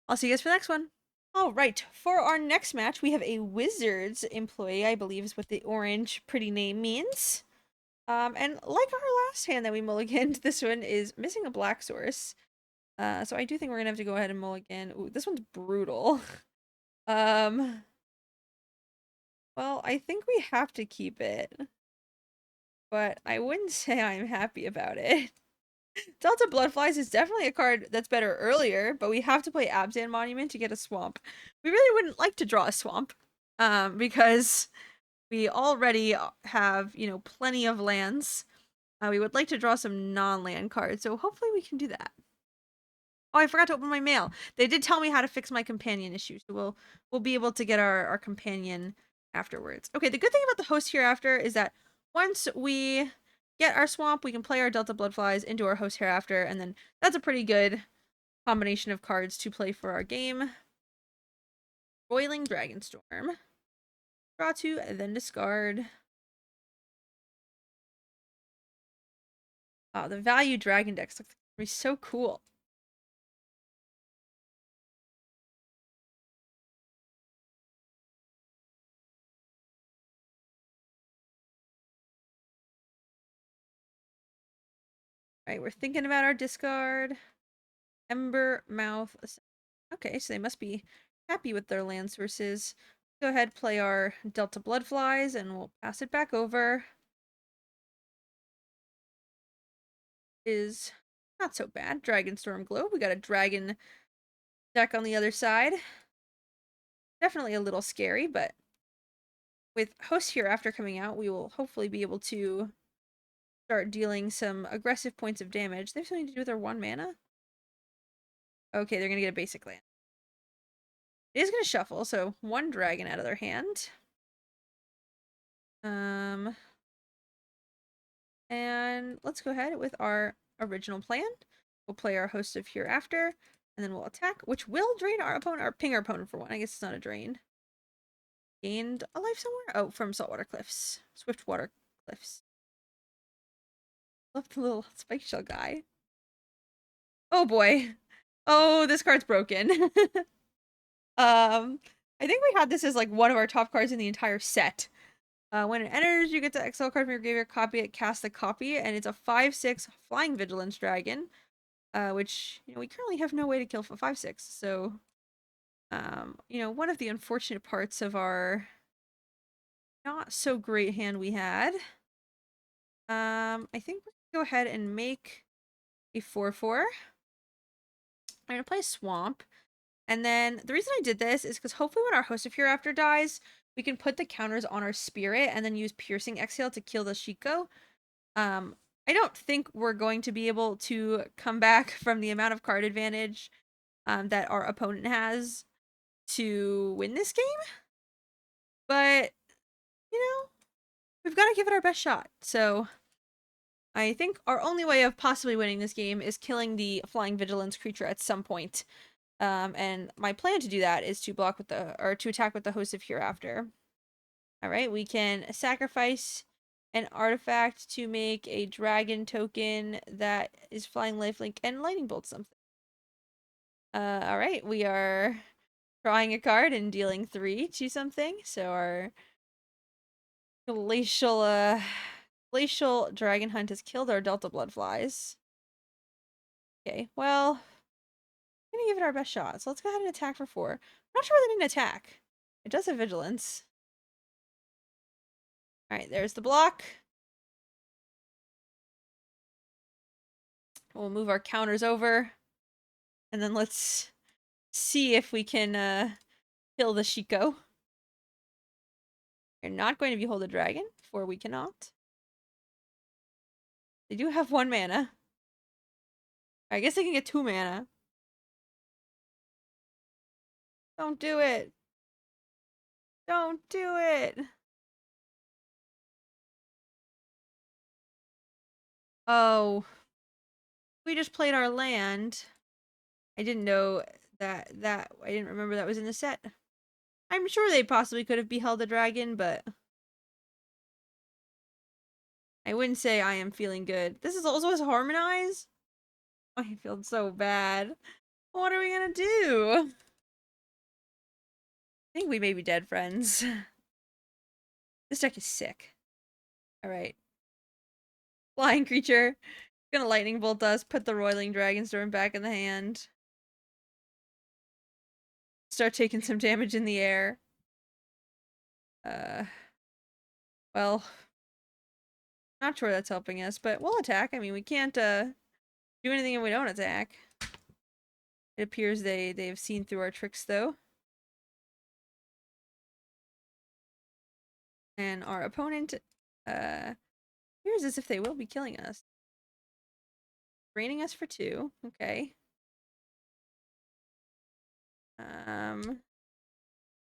I'll see you guys for the next one. All right. For our next match, we have a Wizards employee, I believe is what the orange pretty name means. And like our last hand that we mulliganed, this one is missing a black source. So I do think we're gonna have to go ahead and mulligan. Ooh, this one's brutal. Well, I think we have to keep it. But I wouldn't say I'm happy about it. Delta Bloodflies is definitely a card that's better earlier, but we have to play Abzan Monument to get a swamp. We really wouldn't like to draw a swamp, because we already have, plenty of lands. We would like to draw some non-land cards, so hopefully we can do that. Oh, I forgot to open my mail. They did tell me how to fix my companion issue, so we'll be able to get our companion afterwards. Okay, the good thing about the Host Hereafter is that once we get our swamp, we can play our Delta Bloodflies into our Host Hereafter, and then that's a pretty good combination of cards to play for our game. Roiling Dragonstorm. Draw 2, and then discard. Oh, the value dragon decks look so cool. Alright, we're thinking about our discard. Ember Mouth. Okay, so they must be happy with their land sources. Go ahead, play our Delta Bloodflies, and we'll pass it back over. Is not so bad. Dragonstorm Globe. We got a dragon deck on the other side. Definitely a little scary, but with Host Hereafter coming out, we will hopefully be able to start dealing some aggressive points of damage. They have something to do with their 1 mana? Okay, they're gonna get a basic land. It is gonna shuffle, so 1 dragon out of their hand. And let's go ahead with our original plan. We'll play our Host of Hereafter, and then we'll attack, which will drain our opponent, or ping our opponent for 1. I guess it's not a drain. Gained a life somewhere? Oh, from Saltwater Cliffs. Swiftwater Cliffs. Love the little spike shell guy. Oh boy. Oh, this card's broken. I think we had this as like one of our top cards in the entire set. When it enters, you get to exile a card from your graveyard, copy it, cast the copy, and it's a 5/6 Flying Vigilance Dragon, which, you know, we currently have no way to kill for 5/6, so, you know, one of the unfortunate parts of our not so great hand we had. I think we can go ahead and make a 4/4. I'm gonna play Swamp. And then the reason I did this is because hopefully when our Host of Hereafter dies, we can put the counters on our Spirit and then use Piercing Exhale to kill the Shiko. I don't think we're going to be able to come back from the amount of card advantage that our opponent has to win this game. But, you know, we've got to give it our best shot. So I think our only way of possibly winning this game is killing the Flying Vigilance creature at some point. And my plan to do that is to block with to attack with the Host of Hereafter. Alright, we can sacrifice an artifact to make a dragon token that is flying lifelink and lightning bolt something. Alright, we are drawing a card and dealing 3 to something. So our glacial dragon hunt has killed our Delta Bloodflies. Okay, well, I'm gonna give it our best shot. So let's go ahead and attack for 4. I'm not sure why they didn't attack. It does have vigilance. Alright, there's the block. We'll move our counters over. And then let's see if we can kill the Shiko. We're not going to behold a dragon, for we cannot. They do have 1 mana. I guess they can get 2 mana. Don't do it. Don't do it. Oh. We just played our land. I didn't know that I didn't remember that was in the set. I'm sure they possibly could have beheld a dragon, but I wouldn't say I am feeling good. This is also as Harmonize? I feel so bad. What are we gonna do? I think we may be dead, friends. This deck is sick. Alright. Flying creature. Gonna lightning bolt us, put the Roiling Dragonstorm back in the hand. Start taking some damage in the air. Well, not sure that's helping us, but we'll attack. I mean, we can't do anything if we don't attack. It appears they've seen through our tricks, though. And our opponent appears as if they will be killing us. Draining us for 2. Okay.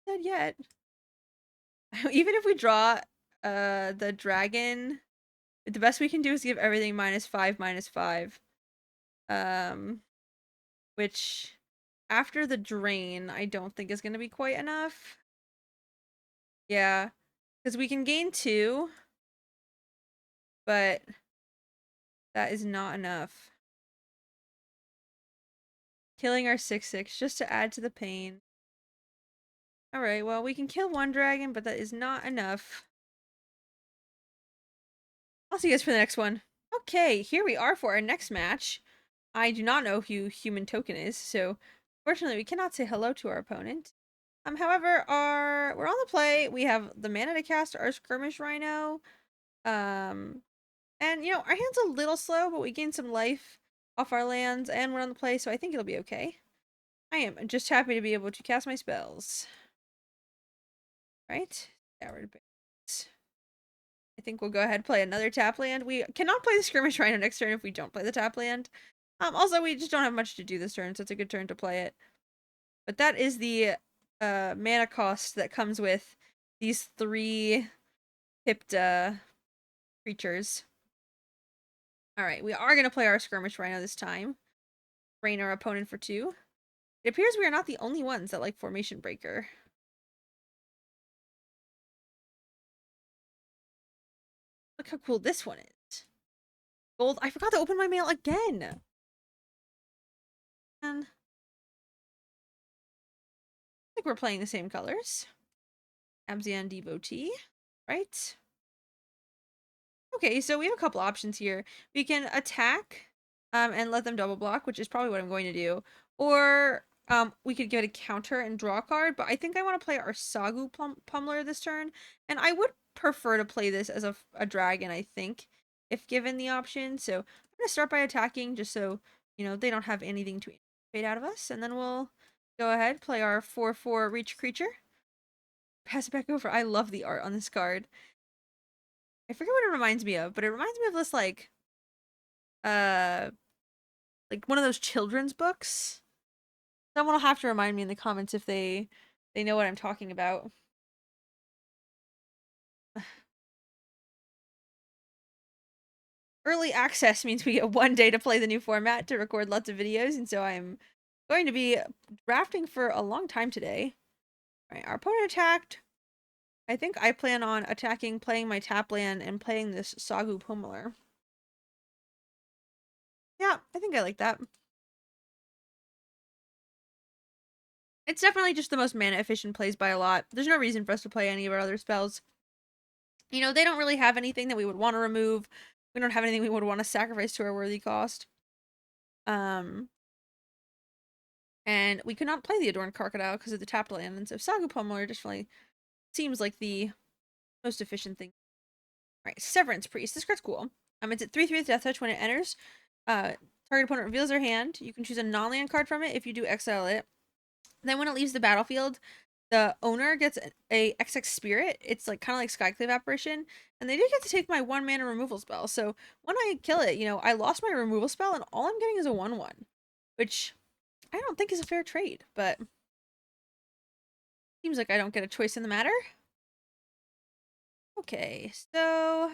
Not yet. Even if we draw the dragon, the best we can do is give everything -5/-5. Which after the drain, I don't think is gonna be quite enough. Yeah. Because we can gain 2, but that is not enough. Killing our 6/6 just to add to the pain. Alright, well, we can kill 1 dragon, but that is not enough. I'll see you guys for the next one. Okay, here we are for our next match. I do not know who Human Token is, so fortunately we cannot say hello to our opponent. However, we're on the play. We have the mana to cast our Skirmish Rhino. Um, and our hand's a little slow, but we gain some life off our lands, and we're on the play, so I think it'll be okay. I am just happy to be able to cast my spells. Right? Scoured Base. I think we'll go ahead and play another tap land. We cannot play the Skirmish Rhino next turn if we don't play the tap land. Also, we just don't have much to do this turn, so it's a good turn to play it. But that is the mana cost that comes with these 3 pipped creatures. Alright, we are going to play our Skirmish Rhino this time. Drain our opponent for 2. It appears we are not the only ones that like Formation Breaker. Look how cool this one is. Gold. I forgot to open my mail again. And I think we're playing the same colors. Abzan Devotee, right? Okay, so we have a couple options here. We can attack and let them double block, which is probably what I'm going to do. Or we could get a counter and draw a card, but I think I want to play our Sagu Pummeler this turn. And I would prefer to play this as a dragon, I think, if given the option. So I'm going to start by attacking just so, they don't have anything to fade out of us. And then we'll go ahead, play our 4/4 reach creature. Pass it back over. I love the art on this card. I forget what it reminds me of, but it reminds me of this uh like one of those children's books. Someone will have to remind me in the comments if they know what I'm talking about. Early access means we get 1 day to play the new format to record lots of videos, and so I'm going to be drafting for a long time today. All right, our opponent attacked. I think I plan on attacking, playing my tap land, and playing this Sagu Pummeler. Yeah, I think I like that. It's definitely just the most mana efficient plays by a lot. There's no reason for us to play any of our other spells. They don't really have anything that we would want to remove. We don't have anything we would want to sacrifice to our worthy cost. And we could not play the Adorned Crocodile because of the tapped land, and so Sagu Pummeler just really seems like the most efficient thing. Alright, Severance Priest. This card's cool. It's at 3/3 with Death Touch when it enters. Target opponent reveals their hand. You can choose a non-land card from it if you do exile it. Then when it leaves the battlefield, the owner gets a XX Spirit. It's like kind of like Skyclave Apparition, and they do get to take my 1 mana removal spell. So when I kill it, I lost my removal spell, and all I'm getting is a 1/1, which I don't think is a fair trade, but seems like I don't get a choice in the matter. Okay, so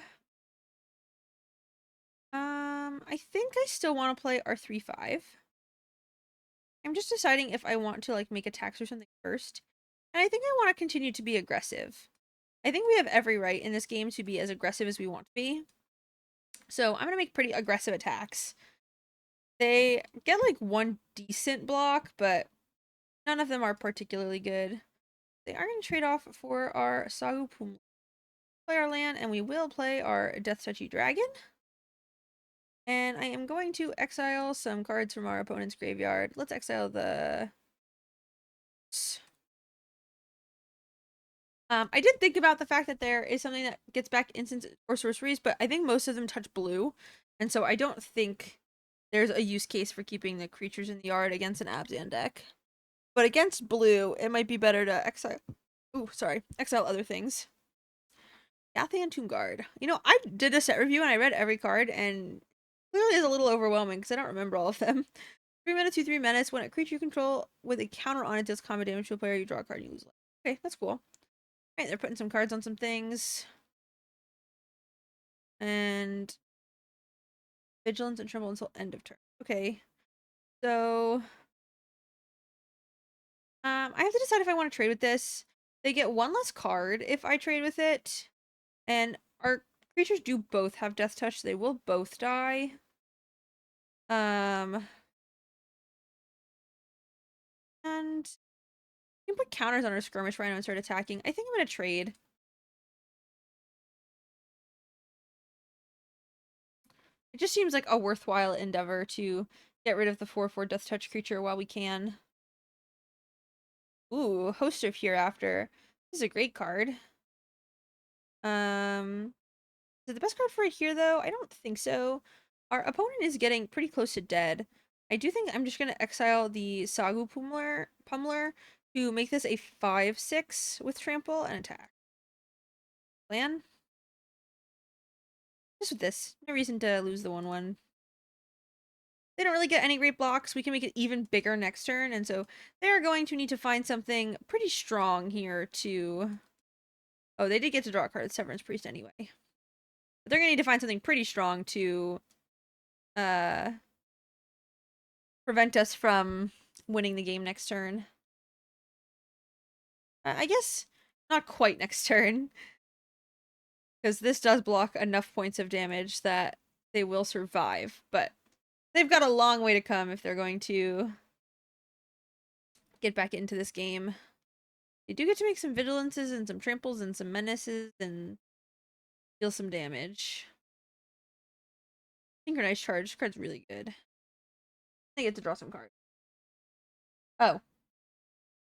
I think I still want to play our 3/5. I'm just deciding if I want to like make attacks or something first. And I think I want to continue to be aggressive. I think we have every right in this game to be as aggressive as we want to be. So I'm going to make pretty aggressive attacks. They get like 1 decent block, but none of them are particularly good. They are going to trade off for our Sagu Pum. Play our land, and we will play our Death Touchy Dragon. And I am going to exile some cards from our opponent's graveyard. Let's exile the... I did think about the fact that there is something that gets back instants or sorceries, but I think most of them touch blue. And so I don't think there's a use case for keeping the creatures in the yard against an Abzan deck. But against blue, it might be better to exile... exile other things. Yathian Tomb Guard. I did a set review and I read every card, and clearly is a little overwhelming because I don't remember all of them. 3 mana, 2/3 menace. When a creature you control with a counter on it does combat damage to a player, you draw a card and you lose life. Okay, that's cool. Alright, they're putting some cards on some things. And vigilance and tremble until end of turn. Okay. So I have to decide if I want to trade with this. They get 1 less card if I trade with it. And our creatures do both have death touch, so they will both die. And you can put counters on our Skirmish Rhino and start attacking. I think I'm gonna trade. It just seems like a worthwhile endeavor to get rid of the 4/4 Death Touch creature while we can. Ooh, Host of Hereafter. This is a great card. Is it the best card for it here, though? I don't think so. Our opponent is getting pretty close to dead. I do think I'm just going to exile the Sagu Pummeler to make this a 5/6 with trample and attack. Plan? Just with this. No reason to lose the 1/1. They don't really get any great blocks. We can make it even bigger next turn, and so they're going to need to find something pretty strong here to... Oh, they did get to draw a card, Severance Priest, anyway. But they're going to need to find something pretty strong to prevent us from winning the game next turn. I guess not quite next turn, because this does block enough points of damage that they will survive, but they've got a long way to come if they're going to get back into this game. They do get to make some vigilances and some tramples and some menaces and deal some damage. Synchronized Charge. This card's really good. They get to draw some cards. Oh.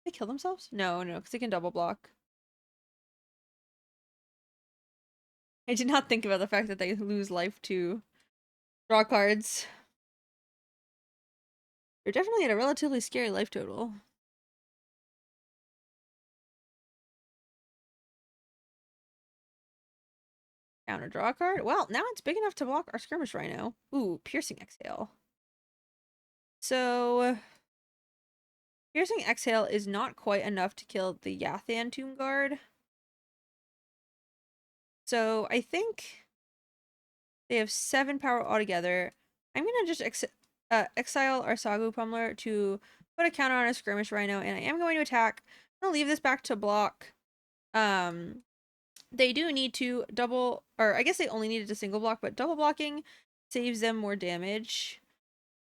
They kill themselves? No, because they can double block. I did not think about the fact that they lose life to draw cards. They're definitely at a relatively scary life total. Counter draw a card? Well, now it's big enough to block our Skirmish Rhino. Ooh, Piercing Exhale. So... Piercing Exhale is not quite enough to kill the Yathan Tomb Guard. So I think they have 7 power altogether. I'm going to just exile our Sagu Pummeler to put a counter on a Skirmish Rhino, and I am going to attack. I'm going to leave this back to block. They do need to double, or I guess they only needed a single block, but double blocking saves them more damage.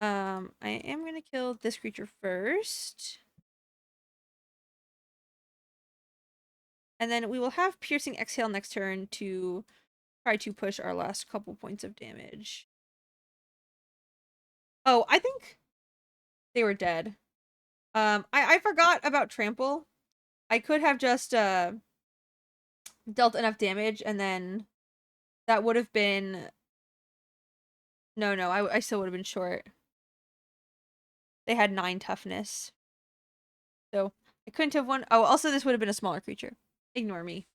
I am going to kill this creature first. And then we will have Piercing Exhale next turn to try to push our last couple points of damage. Oh, I think they were dead. I forgot about Trample. I could have just dealt enough damage, and then that would have been... No, I still would have been short. They had 9 toughness. So I couldn't have won. Oh, also this would have been a smaller creature. Ignore me.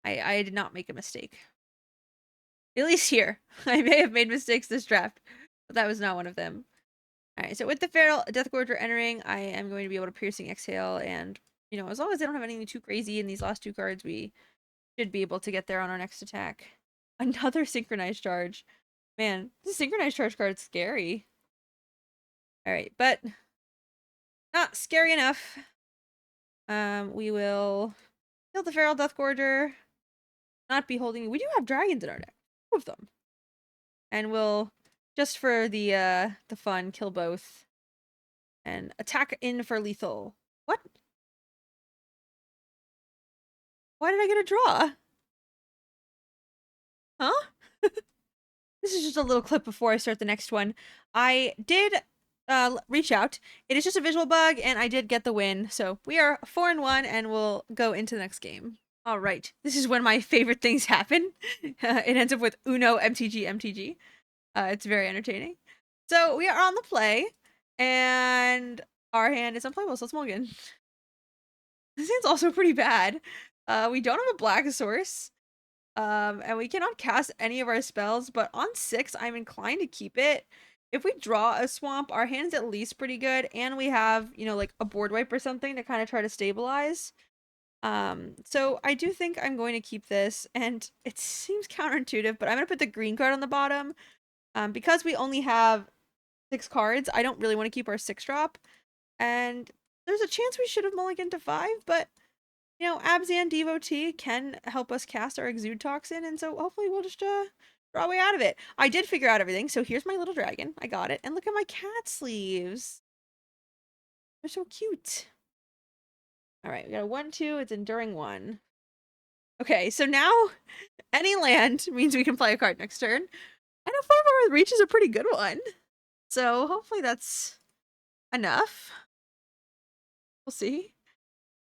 I did not make a mistake. At least here. I may have made mistakes this draft, but that was not one of them. Alright, so with the Feral Deathgorger entering, I am going to be able to Piercing Exhale, and, you know, as long as they don't have anything too crazy in these last 2 cards, we should be able to get there on our next attack. Another Synchronized Charge. Man, this Synchronized Charge card is scary. Alright, but not scary enough. We will kill the Feral Deathgorger. Not be holding... We do have dragons in our deck. 2 of them. And we'll, just for the fun, kill both. And attack in for lethal. What? Why did I get a draw? Huh? This is just a little clip before I start the next one. I did reach out. It is just a visual bug, and I did get the win. So we are 4-1, and we'll go into the next game. All right. This is when my favorite things happen. It ends up with Uno MTG. It's very entertaining. So we are on the play, and our hand is unplayable, so let's mulligan. This hand's also pretty bad. We don't have a black source. And we cannot cast any of our spells, but on 6, I'm inclined to keep it. If we draw a swamp, our hand's at least pretty good, and we have, you know, like a board wipe or something to kind of try to stabilize. So I do think I'm going to keep this, and it seems counterintuitive, but I'm going to put the green card on the bottom. Because we only have 6 cards, I don't really want to keep our 6-drop, and there's a chance we should have mulliganed to 5, but you know, Abzan Devotee can help us cast our Exude Toxin, and so hopefully we'll just draw a way out of it. I did figure out everything, so here's my little dragon. I got it. And look at my cat sleeves. They're so cute. Alright, we got a 1/2. It's Enduring 1. Okay, so now any land means we can play a card next turn. And a 4/4 with reach is a pretty good one. So hopefully that's enough. We'll see.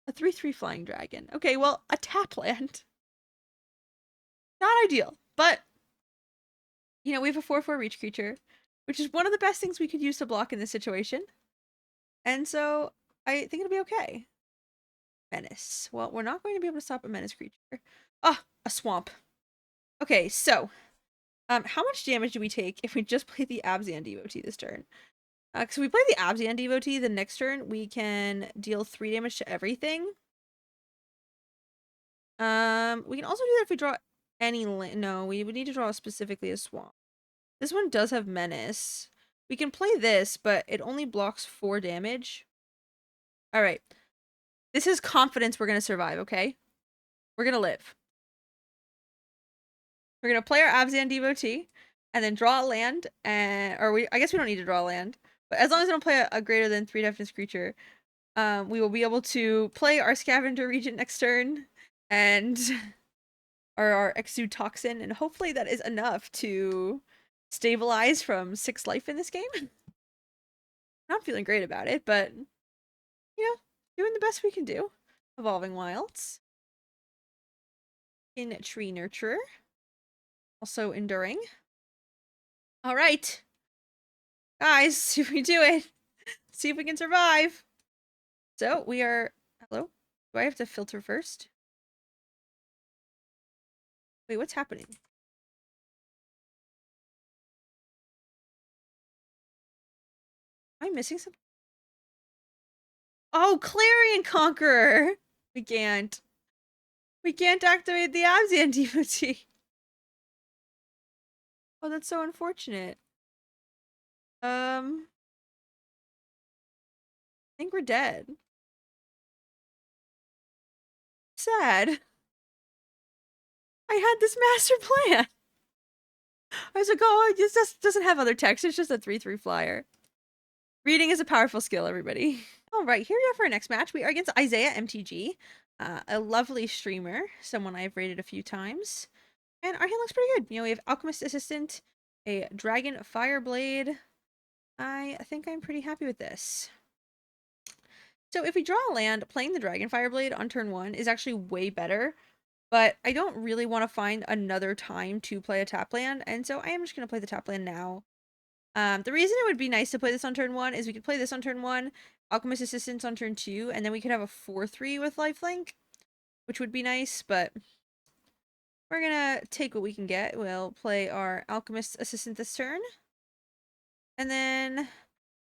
A 3/3 flying dragon. Okay, well, a tap land. Not ideal, but you know, we have a 4/4 reach creature, which is one of the best things we could use to block in this situation. And so I think it'll be okay. Menace. Well, we're not going to be able to stop a menace creature. Ah, a swamp. Okay, so how much damage do we take if we just play the Abzan Devotee this turn? Because if we play the Abzan Devotee the next turn, we can deal 3 damage to everything. We can also do that if we draw any land. No, we would need to draw specifically a swamp. This one does have menace. We can play this, but it only blocks 4 damage. All right. This is confidence we're going to survive, okay? We're going to live. We're going to play our Abzan Devotee and then draw a land. I guess we don't need to draw a land. But as long as we don't play a greater than 3 toughness creature, we will be able to play our Scavenger Regent next turn and our Exude Toxin. And hopefully that is enough to stabilize from 6 life in this game. Not feeling great about it, but, you know, doing the best we can do. Evolving Wilds. In Tree Nurturer. Also enduring. All right. Guys, see if we do it. See if we can survive. So we are... Hello? Do I have to filter first? Wait, what's happening? Am I missing something? Oh, Clarion Conqueror! We can't. We can't activate the Abzan Devotee. Oh, that's so unfortunate. I think we're dead. Sad. I had this master plan. I was like, oh, this just doesn't have other text. It's just a 3/3 flyer. Reading is a powerful skill, everybody. All right, here we are for our next match. We are against Isaiah MTG, a lovely streamer, someone I've rated a few times. And our hand looks pretty good. You know, we have Alchemist Assistant, a Dragon Fireblade. I think I'm pretty happy with this. So if we draw a land, playing the Dragon Fireblade on turn 1 is actually way better. But I don't really want to find another time to play a tap land, and so I am just going to play the tap land now. The reason it would be nice to play this on turn 1 is we could play this on turn 1, Alchemist Assistance on turn 2, and then we could have a 4/3 with lifelink, which would be nice, but we're gonna take what we can get. We'll play our Alchemist Assistant this turn, and then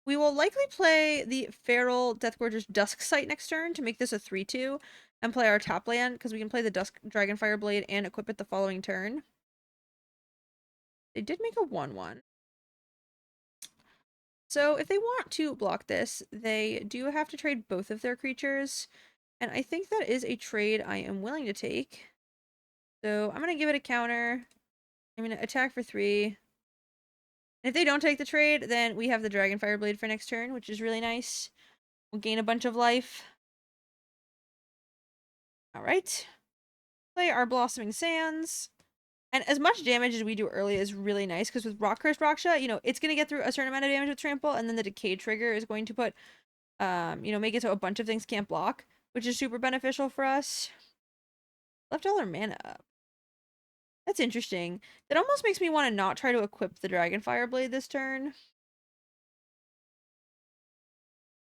we will likely play the Feral Deathgorger's Dusk Sight next turn to make this a 3/2, and play our tap land, because we can play the Dusk Dragon Fireblade and equip it the following turn. They did make a 1/1. So if they want to block this, they do have to trade both of their creatures. And I think that is a trade I am willing to take. So I'm going to give it a counter. I'm going to attack for 3. And if they don't take the trade, then we have the Dragon Fireblade for next turn, which is really nice. We'll gain a bunch of life. Alright. Play our Blossoming Sands. And as much damage as we do early is really nice, because with Rock Cursed Raksha, you know, it's going to get through a certain amount of damage with Trample, and then the Decay trigger is going to put, you know, make it so a bunch of things can't block, which is super beneficial for us. Left all our mana up. That's interesting. That almost makes me want to not try to equip the Dragon Fireblade this turn.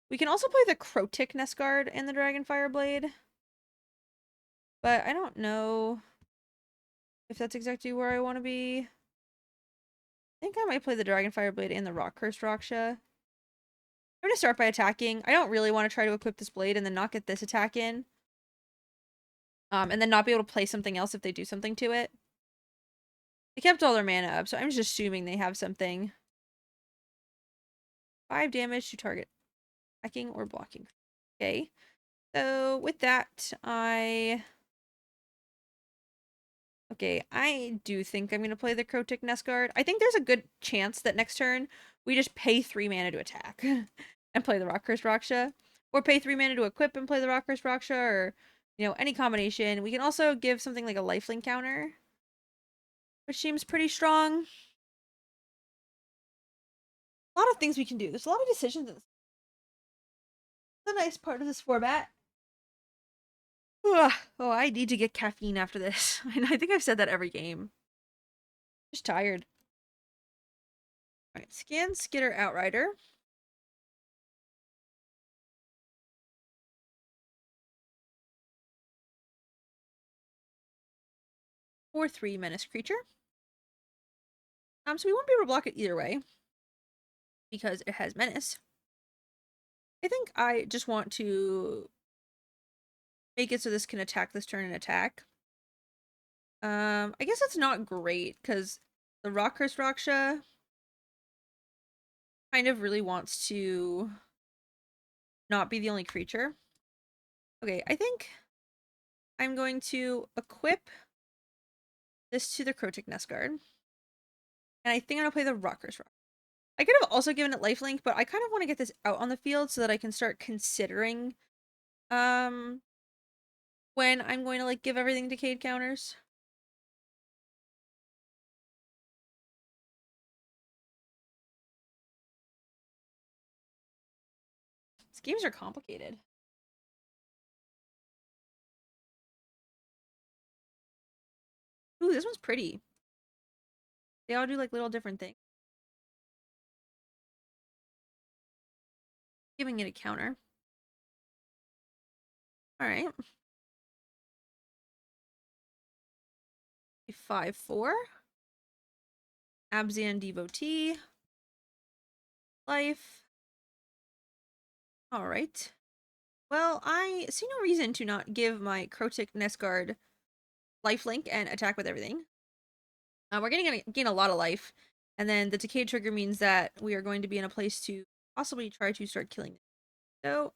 We can also play the Crotic Nest Guard and the Dragon Fireblade. But I don't know if that's exactly where I want to be. I think I might play the Dragon Fireblade and the Rock Cursed Raksha. I'm going to start by attacking. I don't really want to try to equip this blade and then not get this attack in. And then not be able to play something else if they do something to it. They kept all their mana up, so I'm just assuming they have something. 5 damage to target attacking or blocking. Okay. So with that, I do think I'm going to play the Crotic Nest Guard. I think there's a good chance that next turn we just pay 3 mana to attack and play the Rock Cursed Raksha. Or pay 3 mana to equip and play the Rock Cursed Raksha, or, you know, any combination. We can also give something like a lifelink counter, which seems pretty strong. A lot of things we can do. There's a lot of decisions in this. The nice part of this format. Ugh. Oh, I need to get caffeine after this. I think I've said that every game. Just tired. Alright, scan Skitter Outrider. Or 3 menace creature. So we won't be able to block it either way. Because it has menace. I think I just want to make it so this can attack this turn and attack. I guess that's not great, because the Rockhurst Raksha kind of really wants to not be the only creature. Okay, I think I'm going to equip this to the Crotic Nest Guard. And I think I'm going to play the Rockhurst Raksha. I could have also given it lifelink, but I kind of want to get this out on the field so that I can start considering when I'm going to like give everything decayed counters. These games are complicated. Ooh, this one's pretty. They all do like little different things. Giving it a counter. Alright. A 5/4. Abzan Devotee. Life. Alright. Well, I see no reason to not give my Crotic Nest Guard lifelink and attack with everything. We're going to gain a lot of life. And then the decay trigger means that we are going to be in a place to possibly try to start killing it. So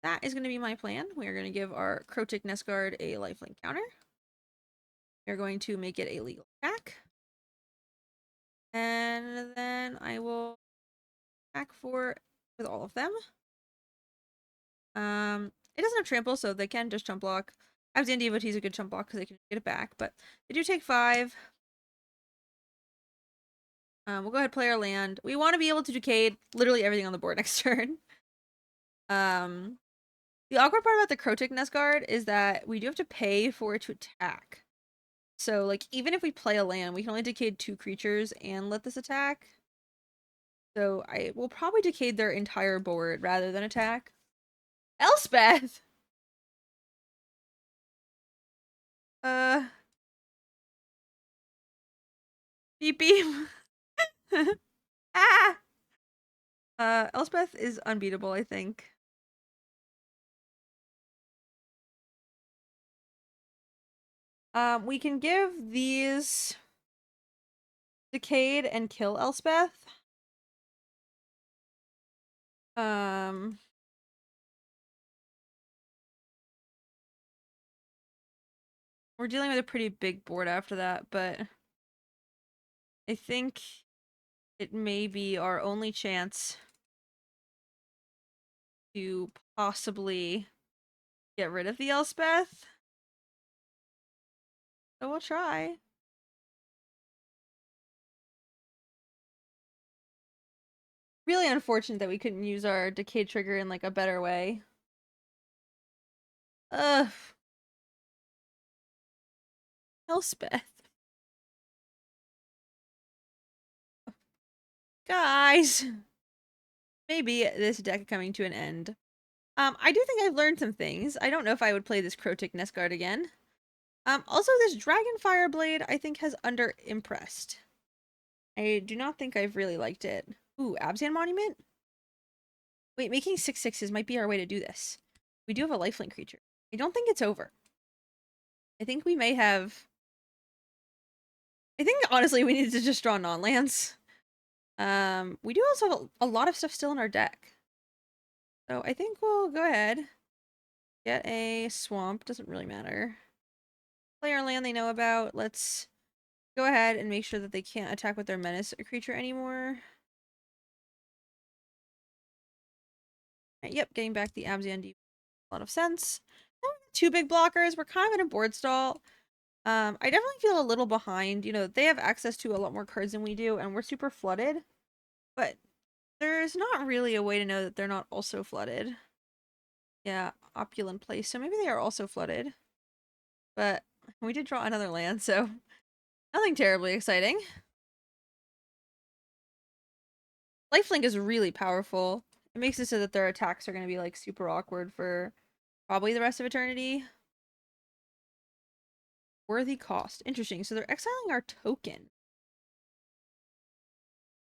that is going to be my plan. We are going to give our Crotic Nest Guard a lifelink counter. We are going to make it a legal attack. And then I will attack with all of them. It doesn't have trample, so they can just chump block. Abzan Devotee is a good chump block because they can get it back, but they do take 5. We'll go ahead and play our land. We want to be able to decay literally everything on the board next turn. The awkward part about the Crotic Nest Guard is that we do have to pay for it to attack. So, like, even if we play a land, we can only decay 2 creatures and let this attack. So I will probably decay their entire board rather than attack. Elspeth! Beep beep. Ah! Elspeth is unbeatable, I think. We can give these decayed and kill Elspeth. We're dealing with a pretty big board after that, but I think it may be our only chance to possibly get rid of the Elspeth. So we'll try. Really unfortunate that we couldn't use our decay trigger in like a better way. Ugh. Elspeth. Guys. Maybe this deck coming to an end. I do think I've learned some things. I don't know if I would play this Crotic Nest Guard again. Also this Dragonfire Blade I think has under-impressed. I do not think I've really liked it. Ooh, Abzan Monument? Wait, making 6/6s might be our way to do this. We do have a lifelink creature. I don't think it's over. I think we may have... I think, honestly, we need to just draw non-lands. We do also have a lot of stuff still in our deck. So I think we'll go ahead. Get a swamp. Doesn't really matter. Play our land they know about. Let's go ahead and make sure that they can't attack with their menace creature anymore. Right, yep, getting back the Abzan Deep. A lot of sense. Now we got 2 big blockers. We're kind of in a board stall. I definitely feel a little behind. You know, they have access to a lot more cards than we do, and we're super flooded. But There's not really a way to know that they're not also flooded. Yeah, opulent place. So maybe they are also flooded. But we did draw another land, so nothing terribly exciting. Lifelink is really powerful. It makes it so that their attacks are going to be like super awkward for probably the rest of eternity. Worthy cost. Interesting. So they're exiling our token.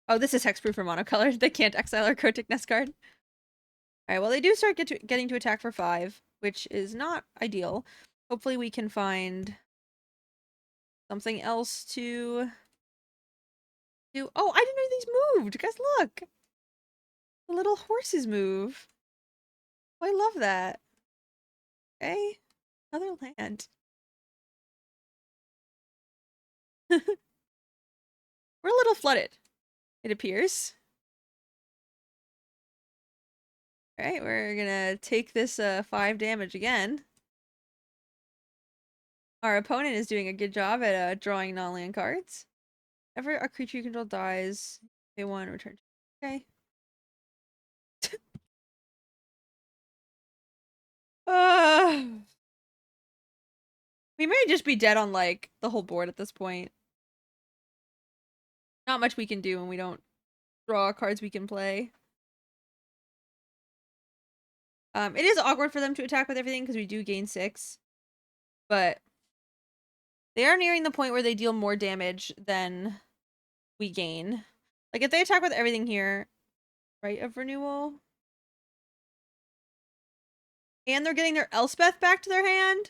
Oh, this is hexproof for monocolored. They can't exile our Kotick Nest card. Alright, well, they do start getting to attack for 5, which is not ideal. Hopefully we can find something else to do. Oh, I didn't know these moved! Guys, look! The little horses move. Oh, I love that. Okay. Another land. We're a little flooded, it appears. Alright, we're gonna take this 5 damage again. Our opponent is doing a good job at drawing non-land cards. Ever a creature you control dies, pay 1, return. Okay. We may just be dead on like the whole board at this point. Not much we can do when we don't draw cards we can play. It is awkward for them to attack with everything because we do gain 6. But they are nearing the point where they deal more damage than we gain. Like if they attack with everything here, right of renewal. And they're getting their Elspeth back to their hand.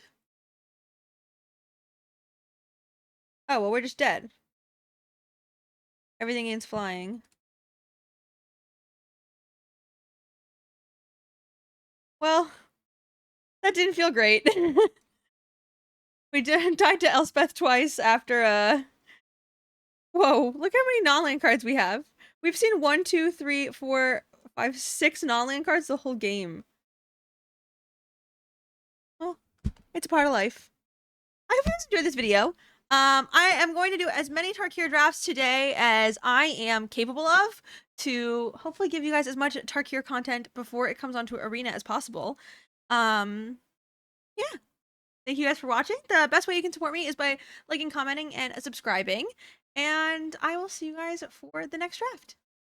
Oh, well, we're just dead. Everything gains flying. Well, that didn't feel great. We died to Elspeth twice after Whoa, look how many non-land cards we have. We've seen 1, 2, 3, 4, 5, 6 non-land cards the whole game. Well, it's a part of life. I hope you guys enjoyed this video. I am going to do as many Tarkir drafts today as I am capable of to hopefully give you guys as much Tarkir content before it comes onto Arena as possible. Yeah. Thank you guys for watching. The best way you can support me is by liking, commenting, and subscribing. And I will see you guys for the next draft.